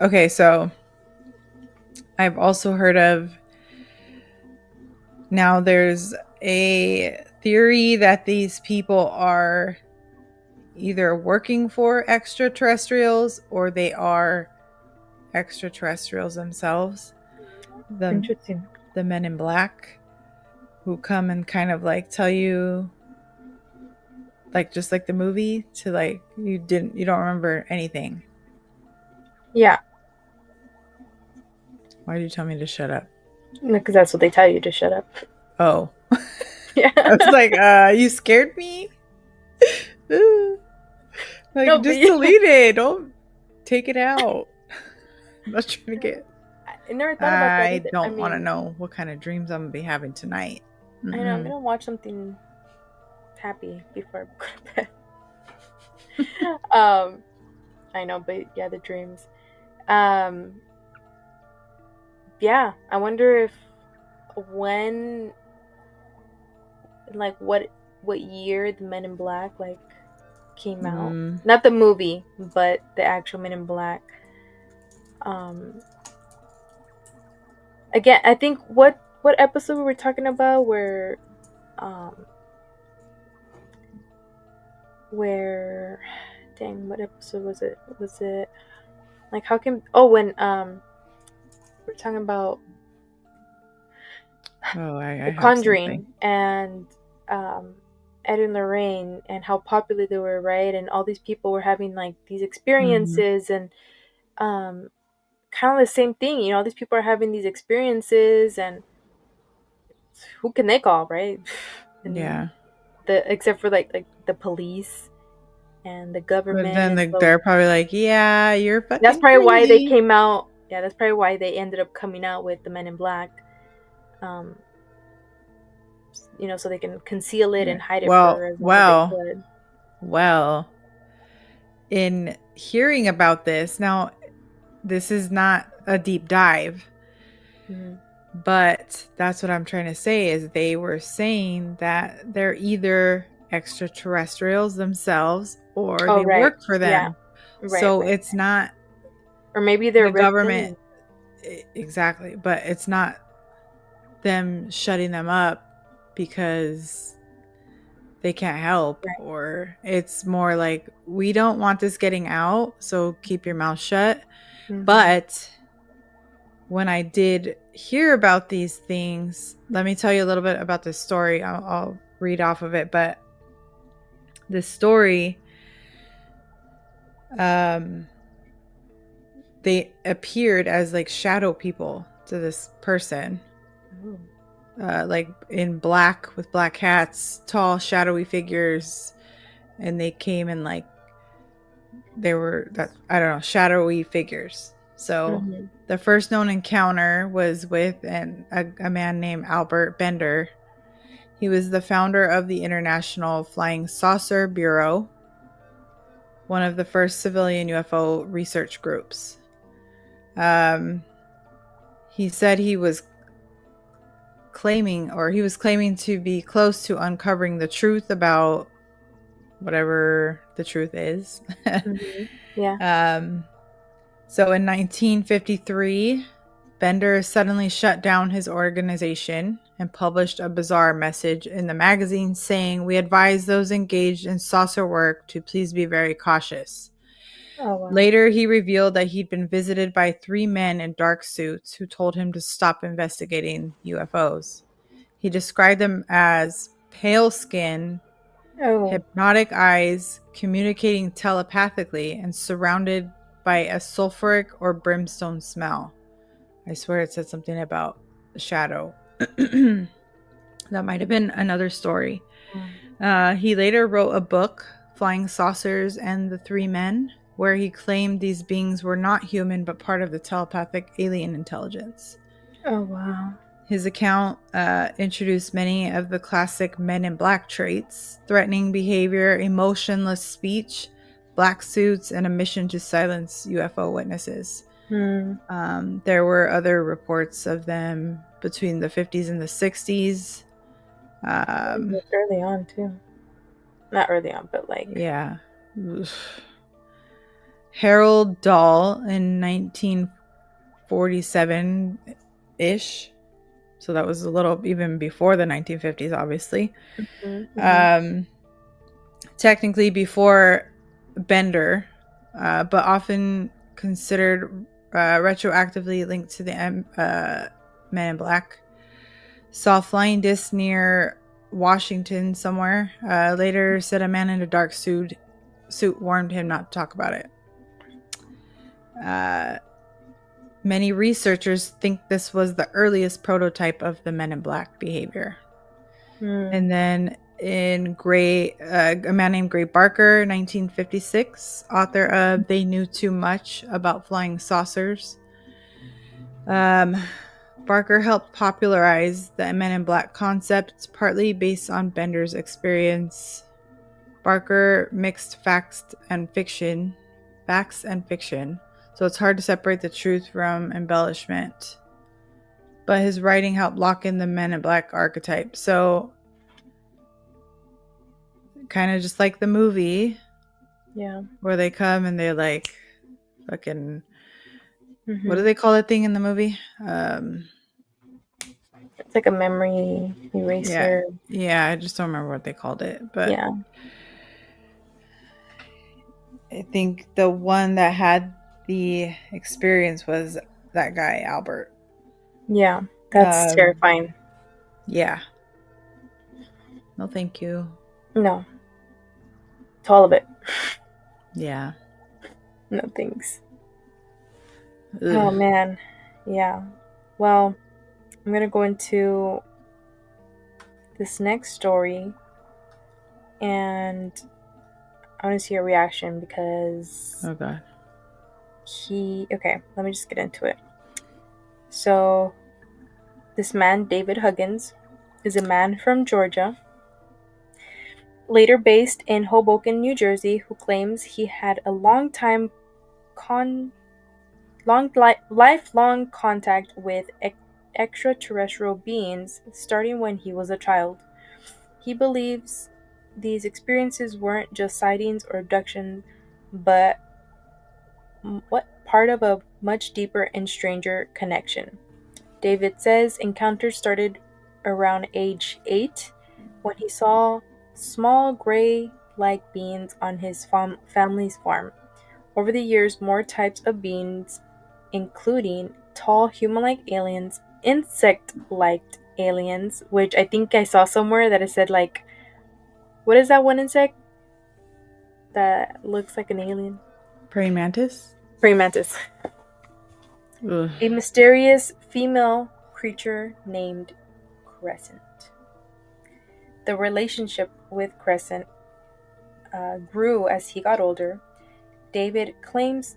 S2: okay, so I've also heard of now there's a theory that these people are either working for extraterrestrials or they are extraterrestrials themselves. The
S1: Interesting.
S2: the men in black who come and kind of like tell you like just like the movie to like you don't remember anything.
S1: Yeah,
S2: Why did you tell me to shut up?
S1: because that's what they tell you to shut up.
S2: Oh.
S1: Yeah.
S2: I was like, you scared me?
S1: No,
S2: Like,
S1: but
S2: just delete it. Don't take it out. I'm not trying to get.
S1: I never thought about that
S2: I
S1: either. I
S2: don't want to
S1: mean,
S2: know what kind of dreams I'm gonna be having tonight.
S1: I know I'm
S2: Mm-mm.
S1: gonna watch something happy before I go to bed. I know, but yeah, the dreams. Um, yeah, I wonder if when, like, what year the Men in Black like came out.
S2: Mm,
S1: Not the movie, but the actual Men in Black. Um, again, I think what episode we were talking about um where dang, what episode was it? Was it like how can when we're talking about
S2: oh, I
S1: The
S2: have something.
S1: Conjuring and um Ed and Lorraine and how popular they were, right? And all these people were having like these
S2: Mm-hmm.
S1: experiences and um kind of the same thing. You know, these people are having these experiences, and who can they call, right? And
S2: Yeah.
S1: except for like the police and the
S2: But
S1: government,
S2: then
S1: and so
S2: they're probably like, yeah, you're
S1: that's
S2: fucking
S1: probably why they
S2: crazy.
S1: came out. Yeah, that's probably why they ended up coming out with the Men in Black. Um, you know, so they can conceal it and
S2: Right.
S1: hide it
S2: Well,
S1: for as long as they
S2: well,
S1: could.
S2: well, in hearing about this, now this is not a deep dive,
S1: Mm-hmm.
S2: but that's what I'm trying to say is they were saying that they're either extraterrestrials themselves or
S1: Oh,
S2: they
S1: right.
S2: work for
S1: Yeah.
S2: them.
S1: Right.
S2: So
S1: Right.
S2: it's not
S1: Or maybe they're
S2: the government
S1: reptilian.
S2: exactly, but it's not them shutting them up because they can't help,
S1: Right.
S2: or it's more like we don't want this getting out, so keep your mouth shut.
S1: Mm-hmm.
S2: But when I did hear about these things, let me tell you a little bit about this story. I'll read off of it, but this story, um, they appeared as like shadow people to this person,
S1: Oh.
S2: like in black with black hats, tall, shadowy figures, and they came in like they were that I don't know, shadowy figures. So
S1: Mm-hmm.
S2: the first known encounter was with a man named Albert Bender. He was the founder of the International Flying Saucer Bureau, one of the first civilian UFO research groups. Um, he said he was claiming to be close to uncovering the truth about whatever the truth is.
S1: Mm-hmm. Yeah.
S2: um, so in 1953, Bender suddenly shut down his organization and published a bizarre message in the magazine saying, "We advise those engaged in saucer work to please be very cautious."
S1: Oh, wow.
S2: Later, he revealed that he'd been visited by 3 men in dark suits who told him to stop investigating UFOs. He described them as pale skin,
S1: Oh.
S2: hypnotic eyes, communicating telepathically, and surrounded by a sulfuric or brimstone smell. I swear it said something about a shadow. That might have been another story. He later wrote a book, Flying Saucers and the 3 Men, where he claimed these beings were not human but part of the telepathic alien intelligence.
S1: Oh, wow.
S2: His account introduced many of the classic Men in Black traits: threatening behavior, emotionless speech, black suits, and a mission to silence UFO witnesses.
S1: Hmm.
S2: There were other reports of them between the 50s and the 60s.
S1: Like early on too. Not early on, but like.
S2: Yeah. Harold Dahl in 1947 ish. So that was a little even before the 1950s, obviously.
S1: Mm-hmm.
S2: Um, Technically before Bender, but often considered retroactively linked to the Men in Black. Saw flying discs near Washington somewhere. Later said a man in a dark suit warned him not to talk about it. Many researchers think this was the earliest prototype of the Men in Black behavior. And then in a man named Gray Barker, 1956, author of They Knew Too Much About Flying Saucers. Barker helped popularize the Men in Black concept, partly based on Bender's experience. Barker mixed facts and fiction, so it's hard to separate the truth from embellishment. But his writing helped lock in the Men in Black archetype. So kind of just like the movie.
S1: Yeah.
S2: Where they come and they're like fucking what do
S1: Mm-hmm.
S2: they call that thing in the movie?
S1: It's like a memory
S2: Yeah.
S1: eraser.
S2: Yeah, I just don't remember what they called it. But
S1: Yeah.
S2: I think the one that had the experience was that guy, Albert.
S1: Yeah. That's terrifying.
S2: Yeah. No, thank you.
S1: No. To all of it.
S2: Yeah.
S1: No thanks. Oh
S2: Ugh.
S1: man. Yeah. Well, I'm gonna go into this next story, and I want to see your reaction because
S2: Oh God.
S1: okay, let me just get into it. So, this man, David Huggins, is a man from Georgia, later based in Hoboken, New Jersey, who claims he had a con lifelong contact with extraterrestrial beings starting when he was a child. He believes these experiences weren't just sightings or abductions, but what part of a much deeper and stranger connection. David says encounters started around age 8 when he saw small gray like beings on his family's farm. Over the years, more types of beings, including tall human like aliens, insect like aliens, which I think I saw somewhere that it said, like, what is that one insect that looks like an alien?
S2: Praying mantis.
S1: Praying mantis.
S2: Ugh.
S1: A mysterious female creature named Crescent. The relationship with Crescent grew as he got older. David claims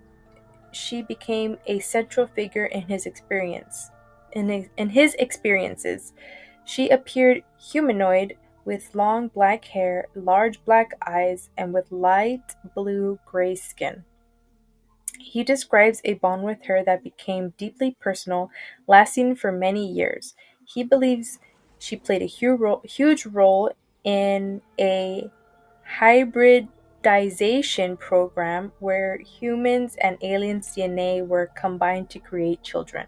S1: she became a central figure in his experience. In his experiences, she appeared humanoid with long black hair, large black eyes, and with light blue gray skin. He describes a bond with her that became deeply personal, lasting for many years. He believes she played a huge role in a hybridization program where humans and aliens' DNA were combined to create children.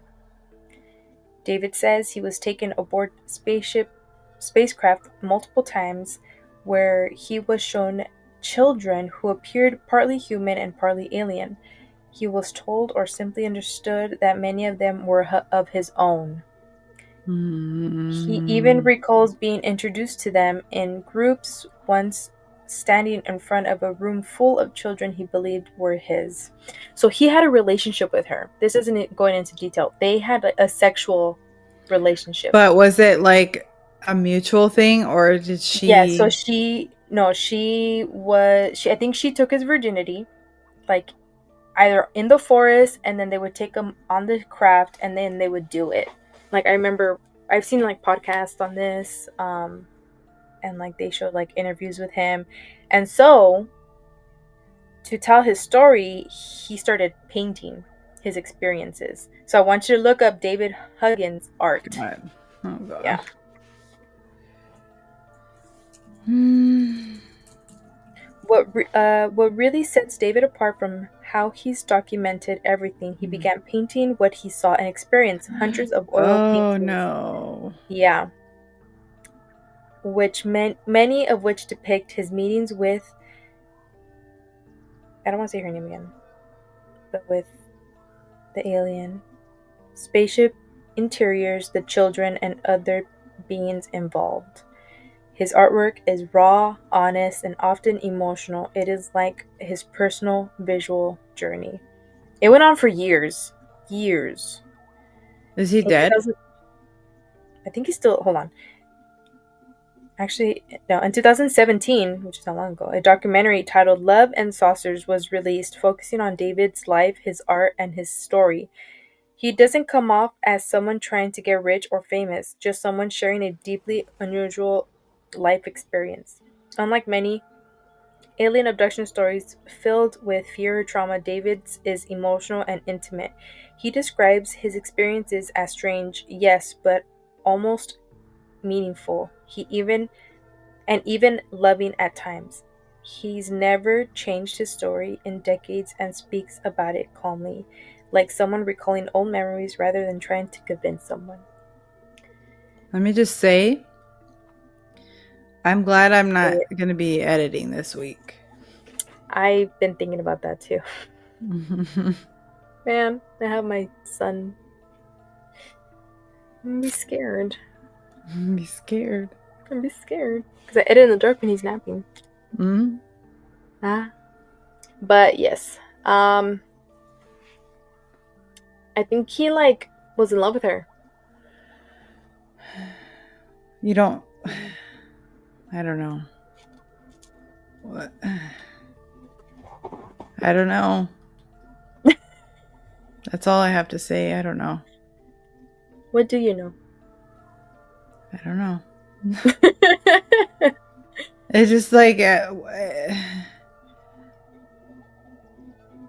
S1: David says he was taken aboard spacecraft multiple times where he was shown children who appeared partly human and partly alien. He was told or simply understood that many of them were of his own. He even
S2: Mm.
S1: recalls being introduced to them in groups, once standing in front of a room full of children he believed were his. So he had a relationship with her. This isn't going into detail. They had a sexual relationship.
S2: But was it like a mutual thing, or did
S1: Yeah, so
S2: she?
S1: I think she took his virginity, like either in the forest, and then they would take him on the craft and then they would do it. Like, I remember I've seen like podcasts on this, and like they showed like interviews with him. And so, to tell his story, he started painting his experiences. So I want you to look up David Huggins art.
S2: God. Oh
S1: Yeah.
S2: God. Hmm.
S1: What really sets David apart from how he's documented everything, he began painting what he saw and experienced, hundreds of oil
S2: Oh
S1: paintings.
S2: no.
S1: Yeah, which meant many of which depict his meetings with, I don't want to say her name again, but with the alien, spaceship interiors, the children, and other beings involved. His artwork is raw, honest, and often emotional. It is like his personal visual journey. It went on for years. Years.
S2: Is he
S1: In
S2: dead?
S1: 2000, I think he's still, hold on. Actually, no, in 2017, which is not long ago, a documentary titled Love and Saucers was released, focusing on David's life, his art, and his story. He doesn't come off as someone trying to get rich or famous, just someone sharing a deeply unusual life experience. Unlike many alien abduction stories filled with fear or trauma, David's is emotional and intimate. He describes his experiences as strange, yes, but almost meaningful. Even loving at times. He's never changed his story in decades and speaks about it calmly, like someone recalling old memories rather than trying to convince someone.
S2: Let me just say, I'm glad I'm
S1: Say
S2: not
S1: it.
S2: going to be editing this week.
S1: I've been thinking about that too. Man, I have my son. I'm gonna be scared.
S2: Be scared.
S1: I'm gonna be scared. Because I edit in the dark when he's napping.
S2: Mm.
S1: Ah. But yes. I think he like was in love with her.
S2: You don't. I don't know. What? I don't know. That's all I have to say. I don't know.
S1: What do you know?
S2: I don't know. It's just like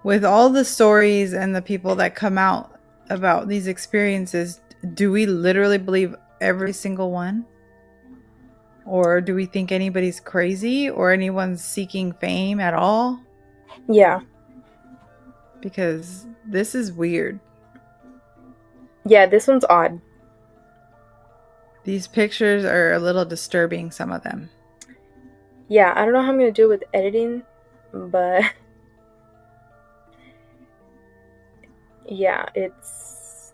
S2: with all the stories and the people that come out about these experiences, do we literally believe every single one? Or do we think anybody's crazy or anyone's seeking fame at all?
S1: Yeah.
S2: Because this is weird.
S1: Yeah, this one's odd.
S2: These pictures are a little disturbing, some of them.
S1: Yeah, I don't know how I'm gonna do it with editing, but yeah, it's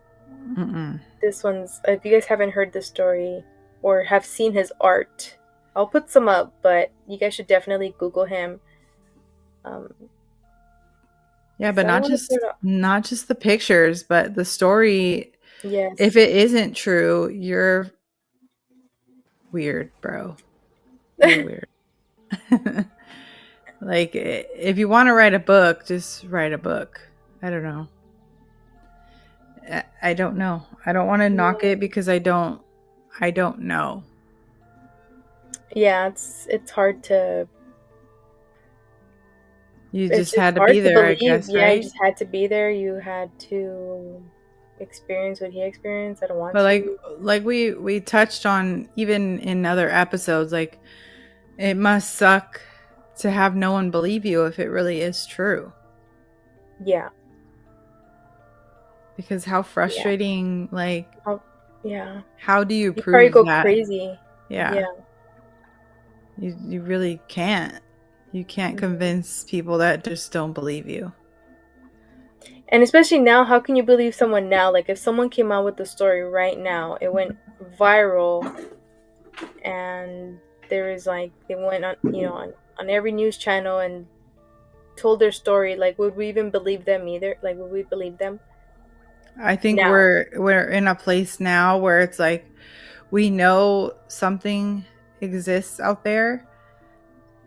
S1: this one's. If you guys haven't heard the story or have seen his art, I'll put some up. But you guys should definitely Google him.
S2: Yeah,
S1: 'Cause
S2: but
S1: I don't want to put it up.
S2: not just the pictures, but the story.
S1: Yes.
S2: If it isn't true, you're weird, bro. You're weird. Like, if you want to write a book, just write a book. I don't know. I don't know. I don't want to knock it because I don't know.
S1: Yeah, it's hard to.
S2: You
S1: It's
S2: just
S1: just
S2: had to
S1: hard
S2: be
S1: to
S2: there, I
S1: believe.
S2: guess,
S1: Yeah, you
S2: right?
S1: just had to be there. You had to experience what he experienced. I don't want
S2: But
S1: to.
S2: like we touched on even in other episodes, like it must suck to have no one believe you if it really is true.
S1: Yeah.
S2: Because how frustrating, like,
S1: Yeah.
S2: how do you
S1: You probably
S2: prove
S1: go
S2: that?
S1: crazy.
S2: Yeah.
S1: Yeah.
S2: You really can't. You can't
S1: Mhm.
S2: convince people that just don't believe you.
S1: And especially now, how can you believe someone now? Like if someone came out with the story right now, it went viral, and there is like they went on, on every news channel and told their story. Like, would we even believe them either? Like, would we believe them
S2: I think
S1: now?
S2: we're in a place now where it's like we know something exists out there,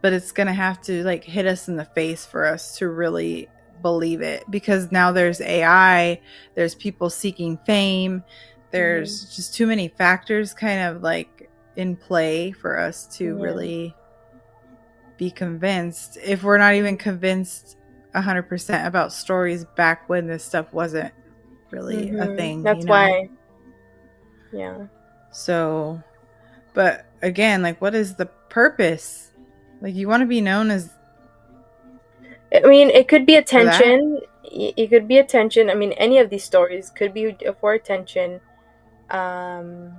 S2: but it's going to have to like hit us in the face for us to really believe it, because now there's AI, there's people seeking fame,
S1: Hmm.
S2: there's just too many factors kind of like in play for us to
S1: Yeah.
S2: really be convinced, if we're not even convinced 100% about stories back when this stuff wasn't really a thing,
S1: That's
S2: you know?
S1: why. Yeah.
S2: So, but again, like, what is the purpose? Like, you want to be known as
S1: I mean, it could be
S2: for that?
S1: attention. It could be attention. I mean, any of these stories could be for attention. Um,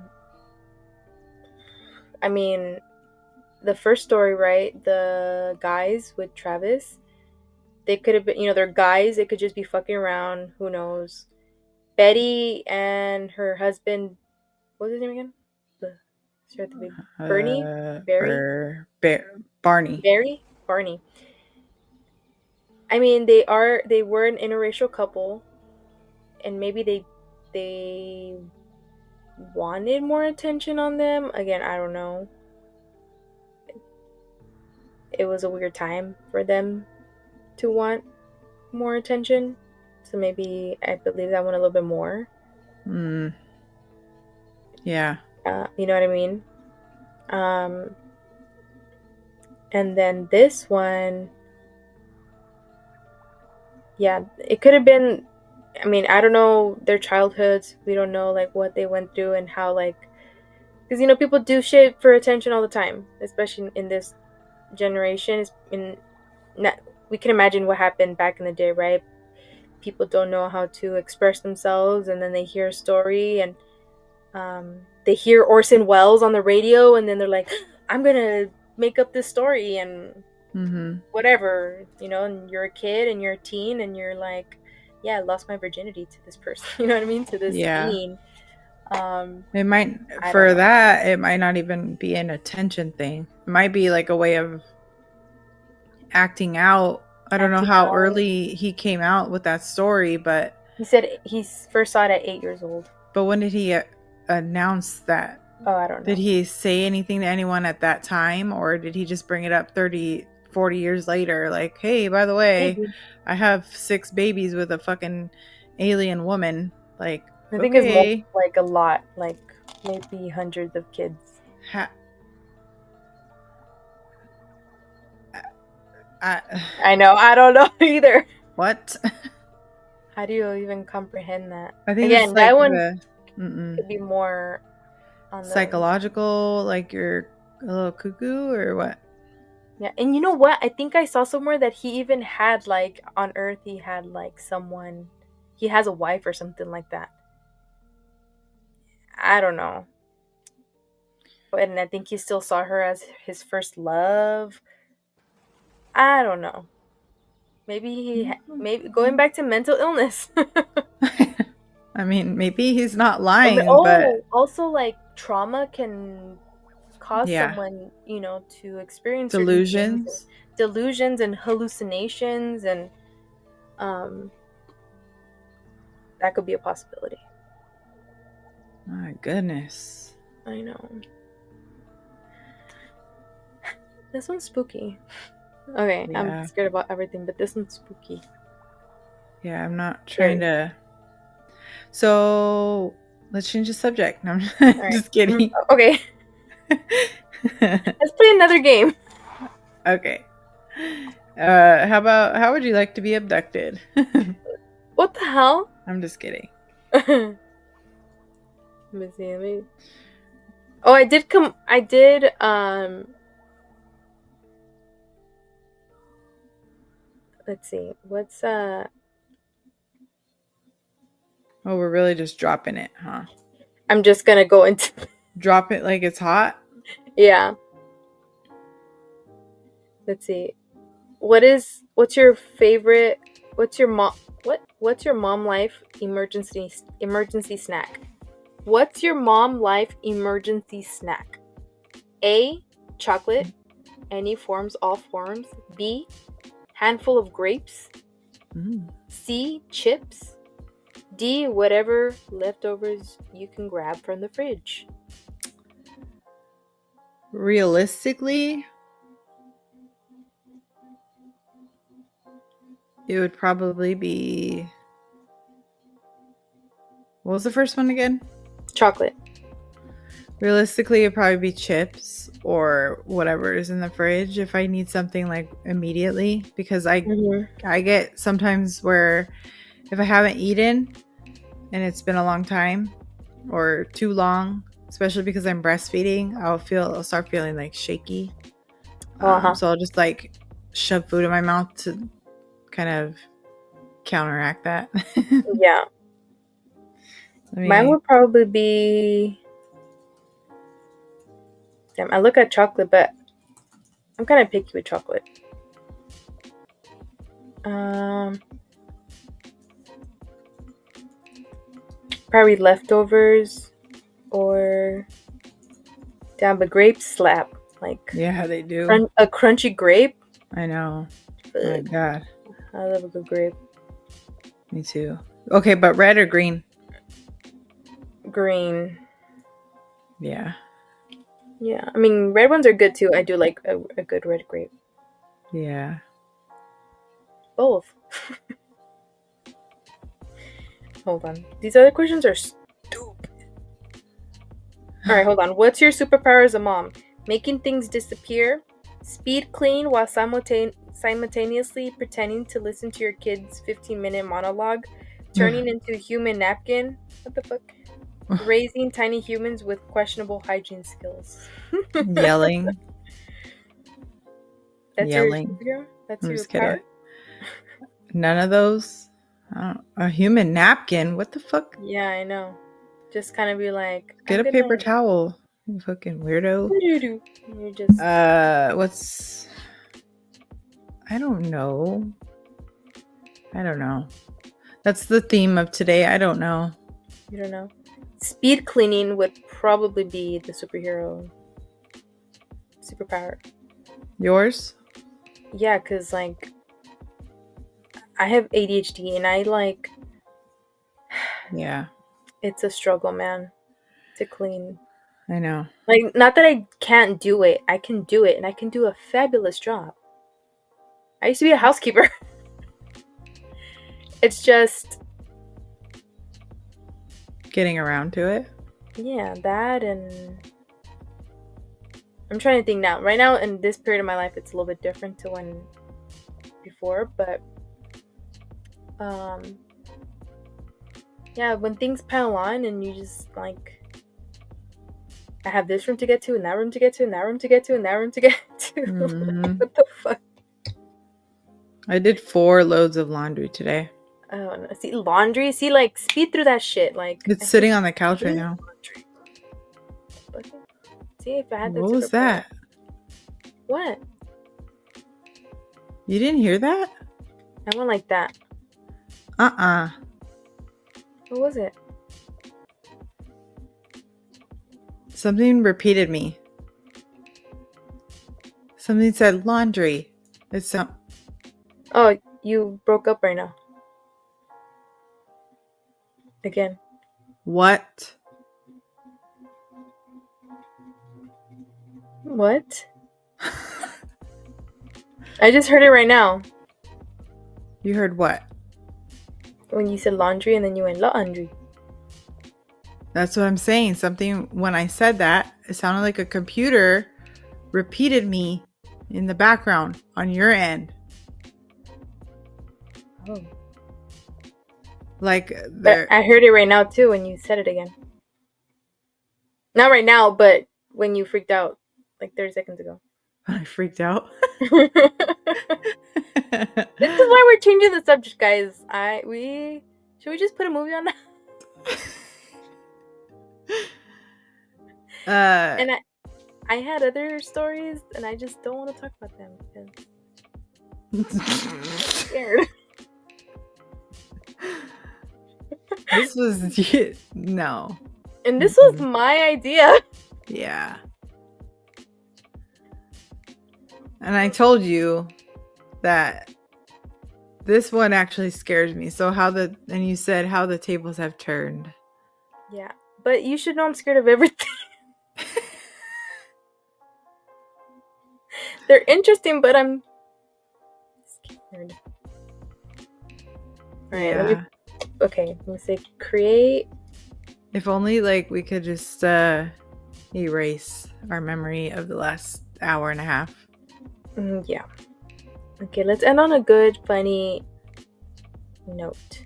S1: I mean, the first story, right? The guys with Travis, they could have been, they're guys. They could just be fucking around. Who knows? Betty and her husband, what was his name again? The start with Bernie, Barry,
S2: Barney.
S1: Barry, Barney. I mean, they were an interracial couple, and maybe they wanted more attention on them. Again, I don't know. It was a weird time for them to want more attention. So maybe I believe that one a little bit more.
S2: Yeah.
S1: You know what I mean? Um, and then this one, yeah, it could have been. I mean, I don't know their childhoods. We don't know like what they went through and how like, because people do shit for attention all the time, especially in this generation. In not, we can imagine what happened back in the day, right? People don't know how to express themselves, and then they hear a story, and they hear Orson Welles on the radio, and then they're like, I'm gonna make up this story and whatever, and you're a kid and you're a teen and you're like, yeah, I lost my virginity to this person. You know what I mean? To this
S2: Yeah.
S1: being.
S2: It might,
S1: I don't
S2: for
S1: know.
S2: that, it might not even be an attention thing. It might be like a way of acting out. I don't know
S1: Acting
S2: how
S1: out.
S2: early he came out with that story, but
S1: He said he first saw it at 8 years old.
S2: But when did he announce that?
S1: Oh, I don't know.
S2: Did he say anything to anyone at that time, or did he just bring it up 30, 40 years later? Like, hey, by the way,
S1: Maybe.
S2: I have 6 babies with a fucking alien woman. Like,
S1: I think it's
S2: okay.
S1: like a lot, like maybe hundreds of kids. I know. I don't know either.
S2: What?
S1: How do you even comprehend that?
S2: I think
S1: Again,
S2: it's like
S1: that one could be more on the
S2: psychological, like you're a little cuckoo or what?
S1: Yeah, and you know what? I think I saw somewhere that he even had like on Earth he had like someone he has a wife or something like that. I don't know. And I think he still saw her as his first love. I don't know. Maybe maybe going back to mental illness.
S2: I mean, maybe he's not lying, but
S1: Also like trauma can cause
S2: yeah,
S1: someone, to experience certain things,
S2: delusions.
S1: delusions and hallucinations, and um, that could be a possibility.
S2: My goodness.
S1: I know. This one's spooky. Okay,
S2: Yeah.
S1: I'm scared about everything, but this one's spooky.
S2: Yeah, I'm not trying to. So let's change the subject. No, I'm
S1: Right.
S2: just kidding.
S1: Okay. Let's play another game.
S2: Okay. How would you like to be abducted?
S1: What the hell?
S2: I'm just kidding.
S1: Let me see. Oh, I did let's see. What's
S2: Oh, we're really just dropping it, huh?
S1: I'm just gonna go into
S2: Drop it like it's hot?
S1: Yeah. Let's see. What's your favorite what's your mom life emergency snack? What's your mom life emergency snack? A, chocolate, any forms, all forms. B, handful of grapes. C, chips. D, whatever leftovers you can grab from the fridge.
S2: Realistically, it would probably be. What was the first one again?
S1: Chocolate.
S2: Realistically, it'd probably be chips or whatever is in the fridge if I need something like immediately, because I get sometimes where if I haven't eaten and it's been a long time or too long, especially because I'm breastfeeding, I'll start feeling like shaky. So I'll just like shove food in my mouth to kind of counteract that.
S1: Yeah. Mine would probably be. Damn, I look at chocolate, but I'm kind of picky with chocolate. Probably leftovers or. Damn, but grapes slap. Like.
S2: Yeah, they do.
S1: A crunchy grape.
S2: I know. Oh my God.
S1: I love a good grape.
S2: Me too. Okay, but red or green?
S1: Green.
S2: Yeah.
S1: Yeah, I mean, red ones are good too. I do like a good red grape.
S2: Yeah.
S1: Both. Hold on. These other questions are stupid. Alright, hold on. What's your superpower as a mom? Making things disappear? Speed clean while simultaneously pretending to listen to your kid's 15-minute monologue? Turning into a human napkin? What the fuck? Raising tiny humans with questionable hygiene skills.
S2: Yelling.
S1: That's
S2: Yelling.
S1: your That's
S2: I'm
S1: your
S2: just
S1: power?
S2: kidding. None of those? A human napkin? What the fuck?
S1: Yeah, I know. Just kind of be like,
S2: get a paper towel, you fucking weirdo.
S1: What do you do? You're just
S2: what's I don't know. That's the theme of today. I don't know.
S1: You don't know. Speed cleaning would probably be the superpower.
S2: Yours?
S1: Yeah, because like I have ADHD and I like
S2: Yeah.
S1: It's a struggle, man, to clean.
S2: I know.
S1: Like, not that I can't do it. I can do it, and I can do a fabulous job. I used to be a housekeeper. It's just
S2: getting around to it.
S1: Yeah, that, and I'm trying to think now. Right now, in this period of my life, it's a little bit different to when before, but yeah, when things pile on and you just like, I have this room to get to, and that room to get to, and that room to get to, and that room to get to. What the fuck?
S2: I did 4 loads of laundry today.
S1: Oh, no. See, laundry. See, like, speed through that shit. Like,
S2: It's sitting on the couch right now.
S1: Laundry. See if I had that.
S2: What was that?
S1: What?
S2: You didn't hear that?
S1: I went like that.
S2: What
S1: was it?
S2: Something repeated me. Something said laundry. It's
S1: Oh, you broke up right now. Again.
S2: What?
S1: What? I just heard it right now.
S2: You heard what?
S1: When you said laundry and then you went laundry.
S2: That's what I'm saying. Something, when I said that, it sounded like a computer repeated me in the background on your end.
S1: Oh.
S2: Like,
S1: I heard it right now too when you said it again. Not right now, but when you freaked out like 30 seconds ago.
S2: I freaked out.
S1: This is why we're changing the subject, guys. Should we just put a movie on that? And I had other stories, and I just don't want to talk about them because I'm scared.
S2: This was no.
S1: And this was my idea.
S2: Yeah. And I told you that this one actually scares me. So and you said how the tables have turned.
S1: Yeah. But you should know I'm scared of everything. They're interesting, but I'm scared. Alright,
S2: yeah.
S1: Let me say create.
S2: If only we could just erase our memory of the last hour and a half.
S1: Yeah. Okay, let's end on a good, funny note.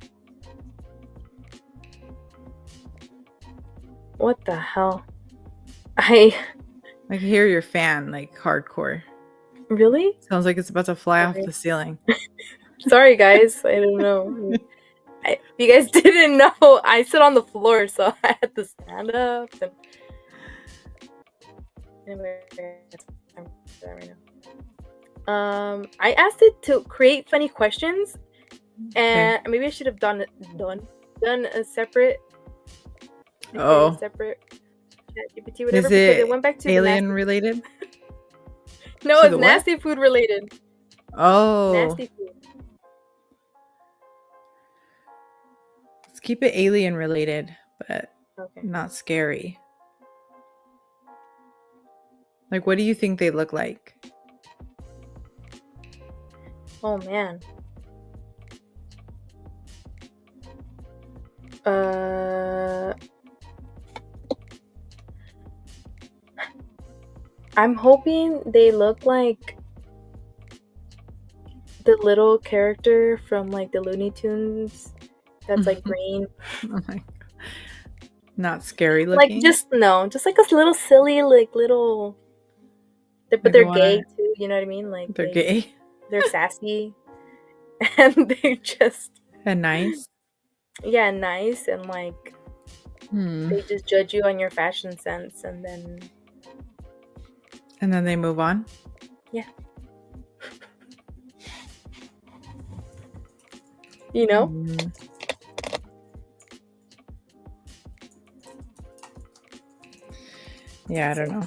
S1: What the hell? I
S2: can hear your fan hardcore.
S1: Really?
S2: Sounds like it's about to fly off the ceiling.
S1: Sorry, guys. I don't know. If you guys didn't know, I sit on the floor, so I had to stand up. And anyway, I'm that right now. I asked it to create funny questions, and maybe I should have done a separate.
S2: Oh.
S1: Separate ChatGPT, whatever.
S2: Is it,
S1: it went back to
S2: alien related?
S1: No, it's nasty food related.
S2: Oh.
S1: Nasty food.
S2: Let's keep it alien related, but not scary. What do you think they look like?
S1: Oh, man. I'm hoping they look like the little character from the Looney Tunes that's green.
S2: Oh my God. Not scary looking?
S1: Just like a little silly, little. But they're gay too, you know what I mean?
S2: They're gay?
S1: They're sassy. And they're just.
S2: And nice?
S1: Yeah, nice. And they just judge you on your fashion sense and then.
S2: And then they move on?
S1: Yeah. You know?
S2: Yeah, I don't know.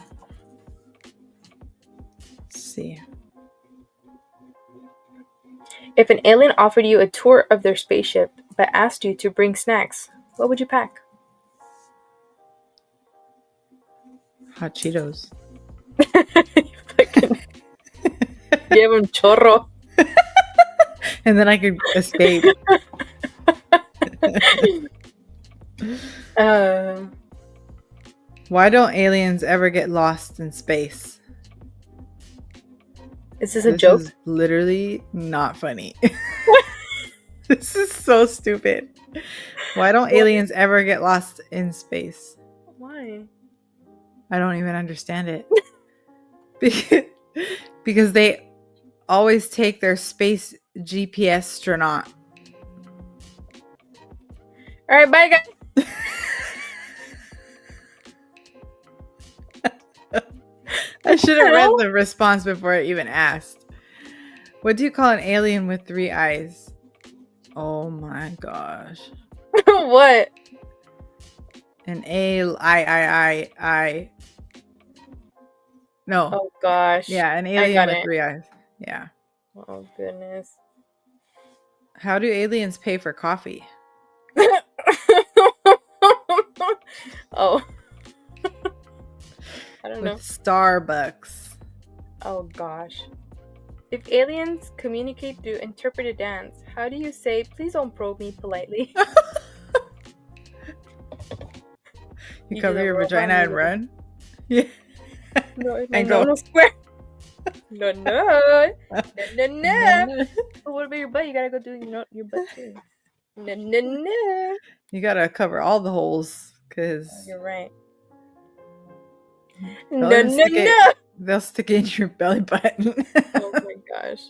S2: Let's see.
S1: If an alien offered you a tour of their spaceship but asked you to bring snacks, What would you pack?
S2: Hot Cheetos.
S1: Fucking give him chorro.
S2: And then I could escape. Why don't aliens ever get lost in space?
S1: Is this a joke?
S2: Is literally not funny. This is so stupid. Why don't aliens ever get lost in space?
S1: Why?
S2: I don't even understand it. Because they always take their space GPS astronaut.
S1: All right, bye, guys.
S2: I should have read the response before I even asked. What do you call an alien with 3 eyes? Oh my gosh.
S1: What?
S2: An I. No.
S1: Oh gosh.
S2: Yeah, an alien with 3 eyes. Yeah.
S1: Oh goodness.
S2: How do aliens pay for coffee?
S1: Oh. I don't know.
S2: Starbucks.
S1: Oh gosh. If aliens communicate through interpreted dance, how do you say, please don't probe me politely?
S2: You cover your vagina and run? Yeah.
S1: No,
S2: And go.
S1: No square. No. No. But what about your butt? You gotta go do your butt too. No.
S2: You gotta cover all the holes, because
S1: You're right.
S2: They'll stick it in your belly button.
S1: Oh my gosh.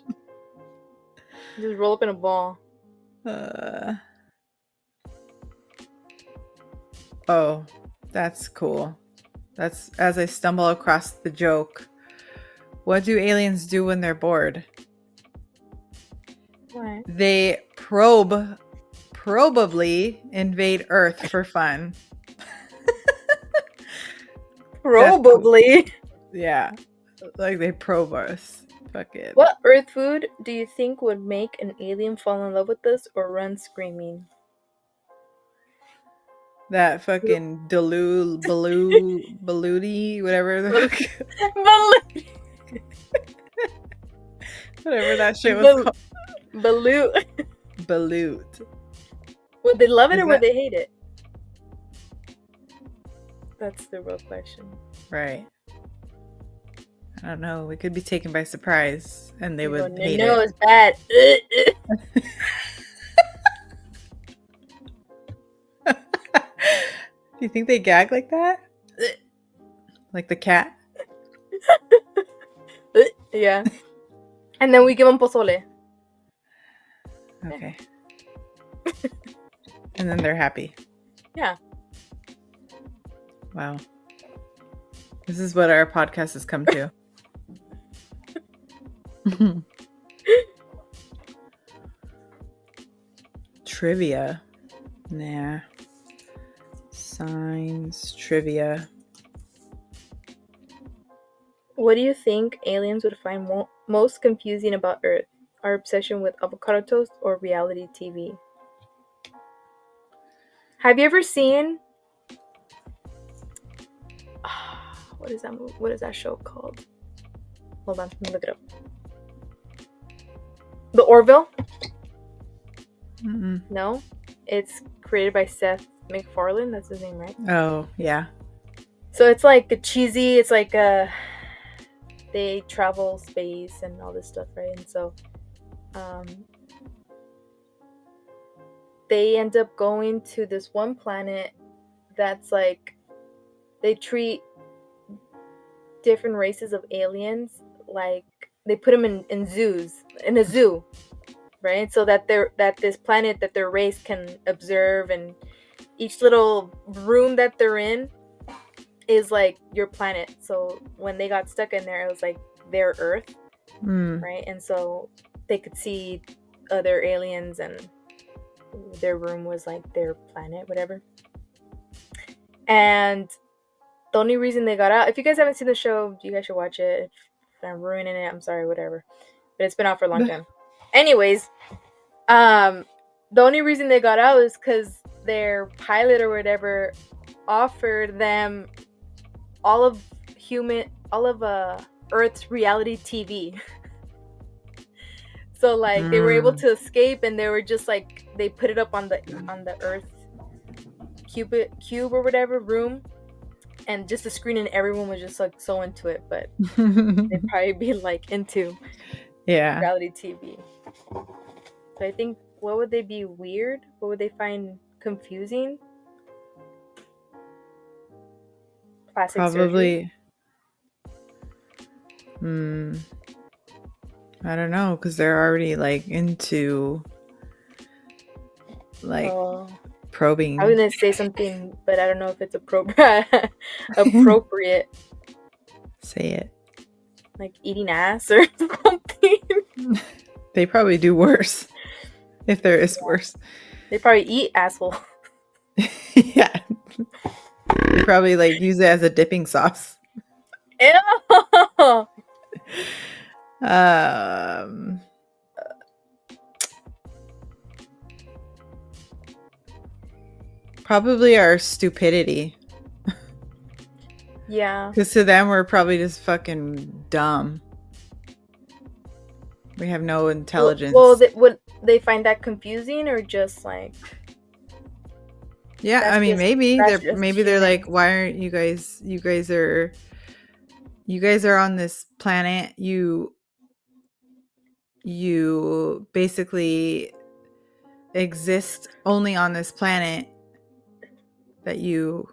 S1: Just roll up in a ball.
S2: Oh, that's cool. That's as I stumble across the joke. What do aliens do when they're bored?
S1: What?
S2: They probably invade Earth for fun.
S1: Probably.
S2: Cool. Yeah. Like they probe us. Fuck it.
S1: What Earth food do you think would make an alien fall in love with us or run screaming?
S2: That fucking balloody, whatever. Whatever that shit was called. Balut.
S1: Would they love it or would they hate it? That's the real question.
S2: Right. I don't know. We could be taken by surprise and they would hate it.
S1: No, it's bad.
S2: Do you think they gag like that? Like the cat?
S1: Yeah. And then we give them pozole.
S2: Okay. And then they're happy.
S1: Yeah.
S2: Wow. This is what our podcast has come to. Trivia. Nah. Signs. Trivia.
S1: What do you think aliens would find most confusing about Earth? Our obsession with avocado toast or reality TV? Have you ever seen... What is that movie? What is that show called? Hold on, let me look it up. The Orville?
S2: Mm-mm.
S1: No? It's created by Seth MacFarlane. That's his name, right?
S2: Oh, yeah.
S1: So it's like a cheesy, it's like they travel space and all this stuff, right? And so they end up going to this one planet that's like, they treat different races of aliens like they put them in zoos, in a zoo, right? So that this planet that their race can observe, and each little room that they're in is like your planet. So when they got stuck in there, it was like their Earth, right? And so they could see other aliens, and their room was like their planet, whatever. And the only reason they got out, if you guys haven't seen the show, you guys should watch it. If I'm ruining it, I'm sorry, whatever. But it's been out for a long time. Anyways, the only reason they got out is because their pilot or whatever offered them all of Earth's reality TV. So like they were able to escape, and they were just like they put it up on the Earth cube or whatever room, and just the screen, and everyone was just like so into it. But they'd probably be like into reality TV. So I think, what would they be weird? What would they find confusing? Plastic
S2: Probably.
S1: surgery?
S2: I don't know, because they're already like into like probing.
S1: I was gonna say something, but I don't know if it's appropriate.
S2: Say it.
S1: Like eating ass or something.
S2: They probably do worse, if there is worse.
S1: They probably eat asshole.
S2: Yeah. They probably like use it as a dipping sauce.
S1: Ew.
S2: Probably our stupidity.
S1: Yeah.
S2: Because to them, we're probably just fucking dumb. We have no intelligence.
S1: Well, would they find that confusing, or just like?
S2: Yeah, I mean, maybe they're like, why aren't you guys? You guys are on this planet. You basically exist only on this planet. That you.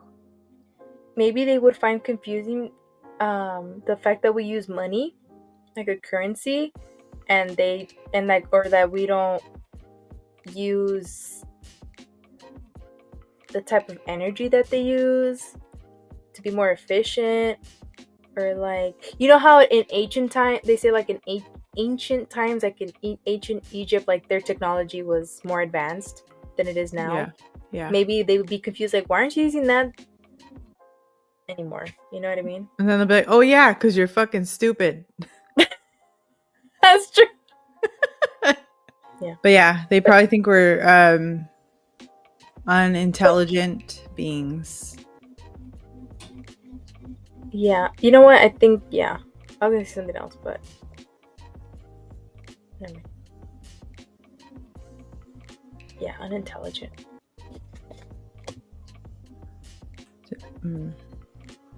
S1: Maybe they would find confusing the fact that we use money, like a currency, or that we don't use the type of energy that they use to be more efficient. Or like, you know how in ancient time they say, like in ancient times, like in ancient Egypt, like their technology was more advanced than it is now.
S2: Yeah.
S1: Maybe they would be confused, like, why aren't you using that anymore? You know what I mean?
S2: And then they'll be like, oh yeah, because you're fucking stupid.
S1: That's true.
S2: Yeah. But yeah, they probably think we're unintelligent beings.
S1: Yeah. You know what? I think, yeah. I was going to say something else, but never mind. Yeah, unintelligent.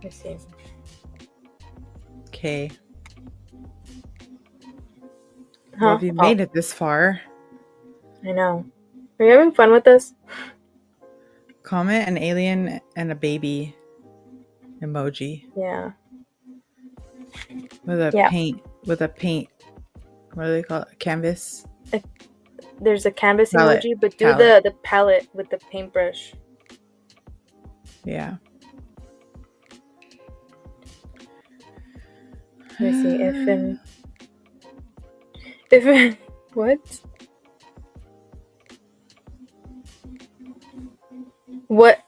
S1: Let's see.
S2: Okay. Well, have you made it this far?
S1: I know. Are you having fun with this?
S2: Comment an alien and a baby emoji.
S1: Yeah.
S2: With a paint. What do they call it? A canvas?
S1: There's a canvas emoji, but do the palette with the paintbrush.
S2: Yeah.
S1: Let's see if what? What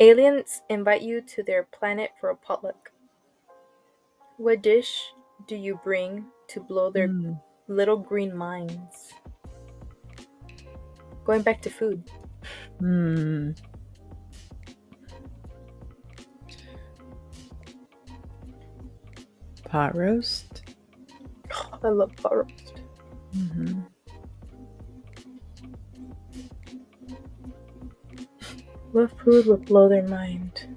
S1: aliens invite you to their planet for a potluck? What dish do you bring to blow their little green minds? Going back to food.
S2: Pot roast?
S1: I love pot roast. What food would blow their mind?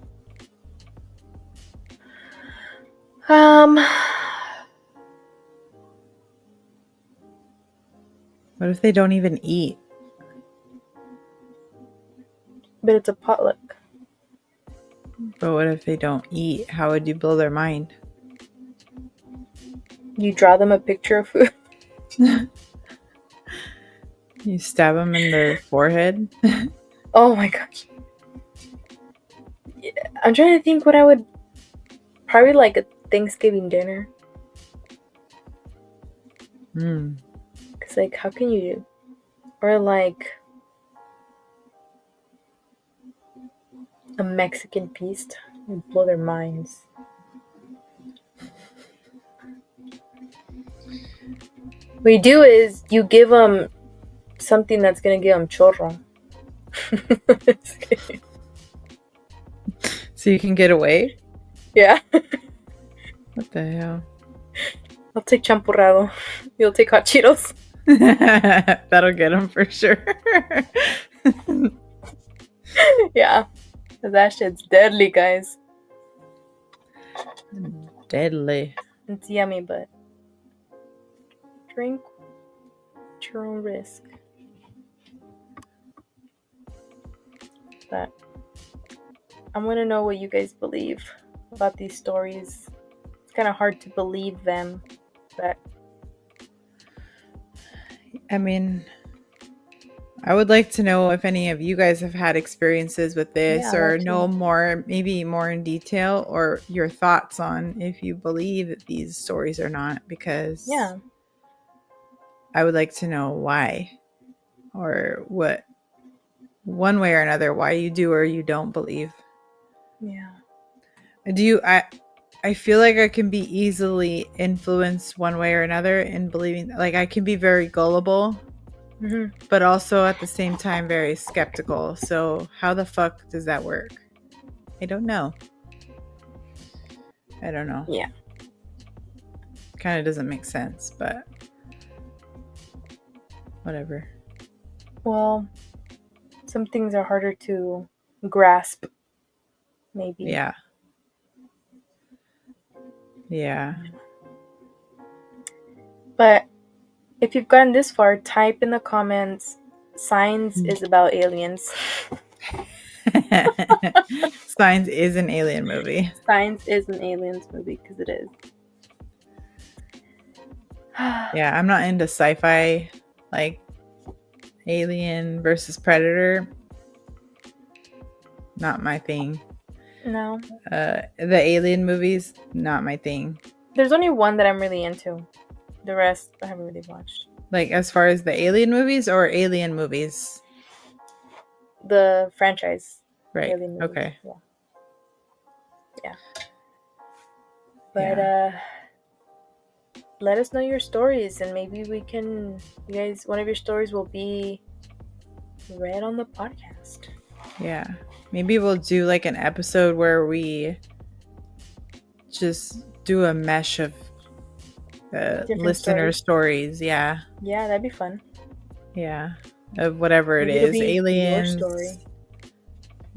S2: What if they don't even eat?
S1: But it's a potluck.
S2: But what if they don't eat? How would you blow their mind?
S1: You draw them a picture of food.
S2: You stab them in the forehead.
S1: Oh my gosh. Yeah, I'm trying to think what I would. Probably like a Thanksgiving dinner. Cause like, how can you do? Or like a Mexican feast and blow their minds. What you do is you give them something that's gonna give them chorro.
S2: So you can get away?
S1: Yeah.
S2: What the hell?
S1: I'll take champurrado. You'll take hot Cheetos.
S2: That'll get him for sure.
S1: Yeah. That shit's deadly, guys.
S2: Deadly.
S1: It's yummy, but drink at your own risk. But I want to know what you guys believe about these stories. It's kind of hard to believe them, but
S2: I mean, I would like to know if any of you guys have had experiences with this,
S1: Yeah,
S2: or
S1: that
S2: know
S1: too.
S2: more, maybe more in detail, or your thoughts on if you believe these stories or not, because
S1: yeah,
S2: I would like to know why, or what, one way or another, why you do or you don't believe.
S1: yeah,
S2: Do you, I feel like I can be easily influenced one way or another in believing, like I can be very gullible,
S1: hmm
S2: but also at the same time very skeptical. So how the fuck does that work? I don't know.
S1: yeah.
S2: Kind of doesn't make sense, but whatever.
S1: Well, some things are harder to grasp, maybe.
S2: Yeah.
S1: But if you've gotten this far, type in the comments, Signs is about aliens.
S2: Signs is an alien movie.
S1: Signs is an aliens movie, because it is.
S2: Yeah, I'm not into sci-fi, like Alien versus Predator. Not my thing.
S1: No.
S2: The alien movies, not my thing.
S1: There's only one that I'm really into. The rest I haven't really watched.
S2: Like as far as the alien movies or alien movies?
S1: The franchise.
S2: Right.
S1: Alien movies.
S2: Okay.
S1: Yeah. But let us know your stories, and maybe we can, you guys, one of your stories will be read on the podcast.
S2: Yeah. Maybe we'll do like an episode where we just do a mesh of listener stories. Yeah.
S1: Yeah, that'd be fun.
S2: Yeah. Of whatever
S1: Maybe
S2: it
S1: it'll
S2: is.
S1: be
S2: Aliens.
S1: your story.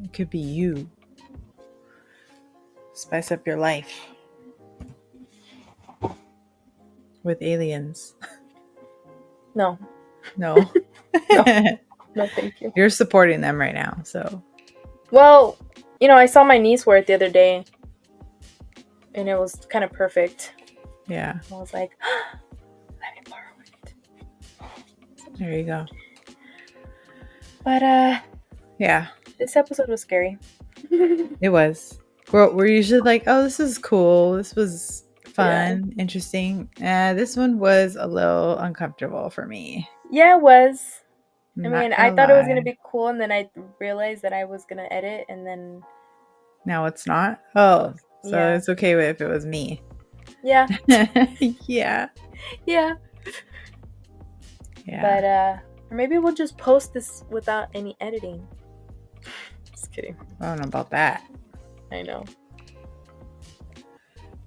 S2: It could be you. Spice up your life with aliens.
S1: No.
S2: No.
S1: No, thank you.
S2: You're supporting them right now, so.
S1: Well, I saw my niece wear it the other day, and it was kind of perfect.
S2: Yeah.
S1: I was like, let me borrow it.
S2: There you go.
S1: But
S2: yeah,
S1: this episode was scary.
S2: It was. We're usually like, oh, this is cool. This was fun, interesting. This one was a little uncomfortable for me.
S1: Yeah, it was.
S2: I'm
S1: I mean, I thought it was gonna be cool, and then I realized that I was gonna edit, and then
S2: now it's not. Oh, so
S1: Yeah.
S2: it's okay if it was me.
S1: yeah,
S2: Yeah.
S1: yeah.
S2: Yeah.
S1: But or maybe we'll just post this without any editing. Just kidding.
S2: I don't know about that.
S1: I know.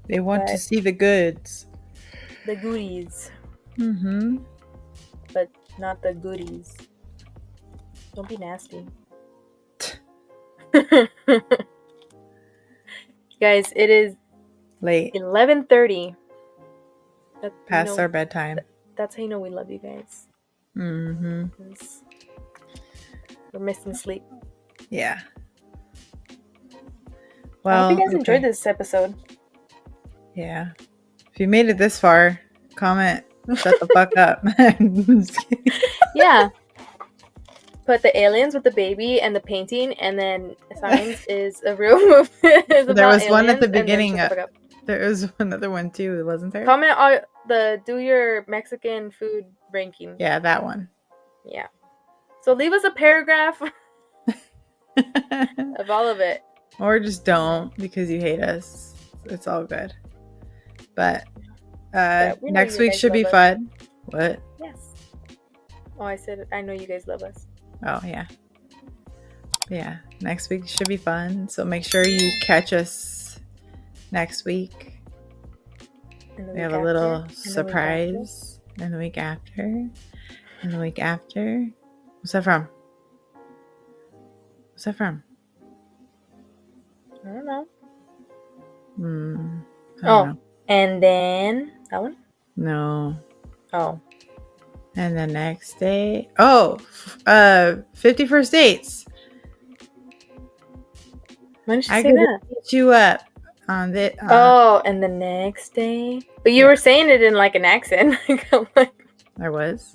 S2: They want to see the goods.
S1: The goodies.
S2: Mm-hmm.
S1: But not the goodies. Don't be nasty. Guys, it is
S2: late.
S1: 11:30.
S2: Past our bedtime.
S1: That's how you know we love you guys.
S2: Mm-hmm.
S1: We're missing sleep.
S2: Yeah.
S1: Well, I hope you guys enjoyed this episode.
S2: Yeah. If you made it this far, comment, shut the fuck up.
S1: Yeah. Put the aliens with the baby and the painting, and then Signs is a real movie.
S2: There was one at the beginning. There was another one too, wasn't there?
S1: Comment on do your Mexican food ranking.
S2: Yeah, that one.
S1: Yeah. So leave us a paragraph of all of it.
S2: Or just don't, because you hate us. It's all good. But next week should be fun. What?
S1: Yes. Oh, I said I know you guys love us.
S2: Oh, yeah. Yeah, next week should be fun. So make sure you catch us next week. We have a little surprise. And the week after. And the week after. What's that from? What's that from?
S1: I don't know.
S2: I don't know.
S1: And then that one?
S2: No.
S1: Oh.
S2: And the next day. Oh, 51st dates.
S1: When did she say that?
S2: Hit you up on the.
S1: And the next day. But you were saying it in like an accent.
S2: I was.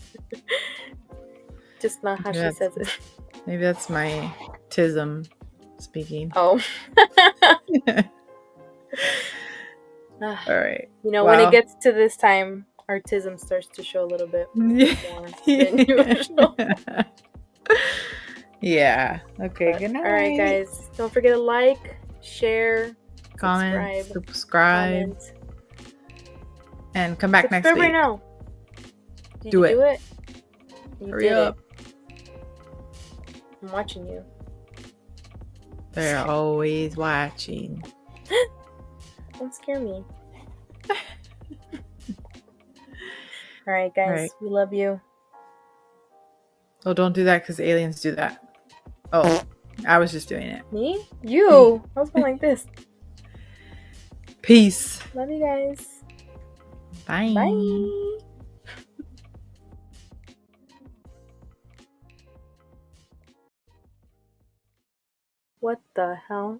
S1: Just not how she says it.
S2: Maybe that's my tism speaking.
S1: Oh.
S2: All right.
S1: You know, when it gets to this time, autism starts to show a little bit more than usual.
S2: Yeah. Okay. Good night.
S1: All right, guys. Don't forget to like, share,
S2: comment, subscribe, and come back next week.
S1: Right now. Did
S2: do
S1: you
S2: it.
S1: Do it? You
S2: Hurry up.
S1: I'm watching you.
S2: They're always watching.
S1: Don't scare me. All right, guys. All right. We love you.
S2: Oh, don't do that because aliens do that. Oh, I was just doing it.
S1: Me? You? I was going like this.
S2: Peace.
S1: Love you guys.
S2: Bye.
S1: Bye. What the hell?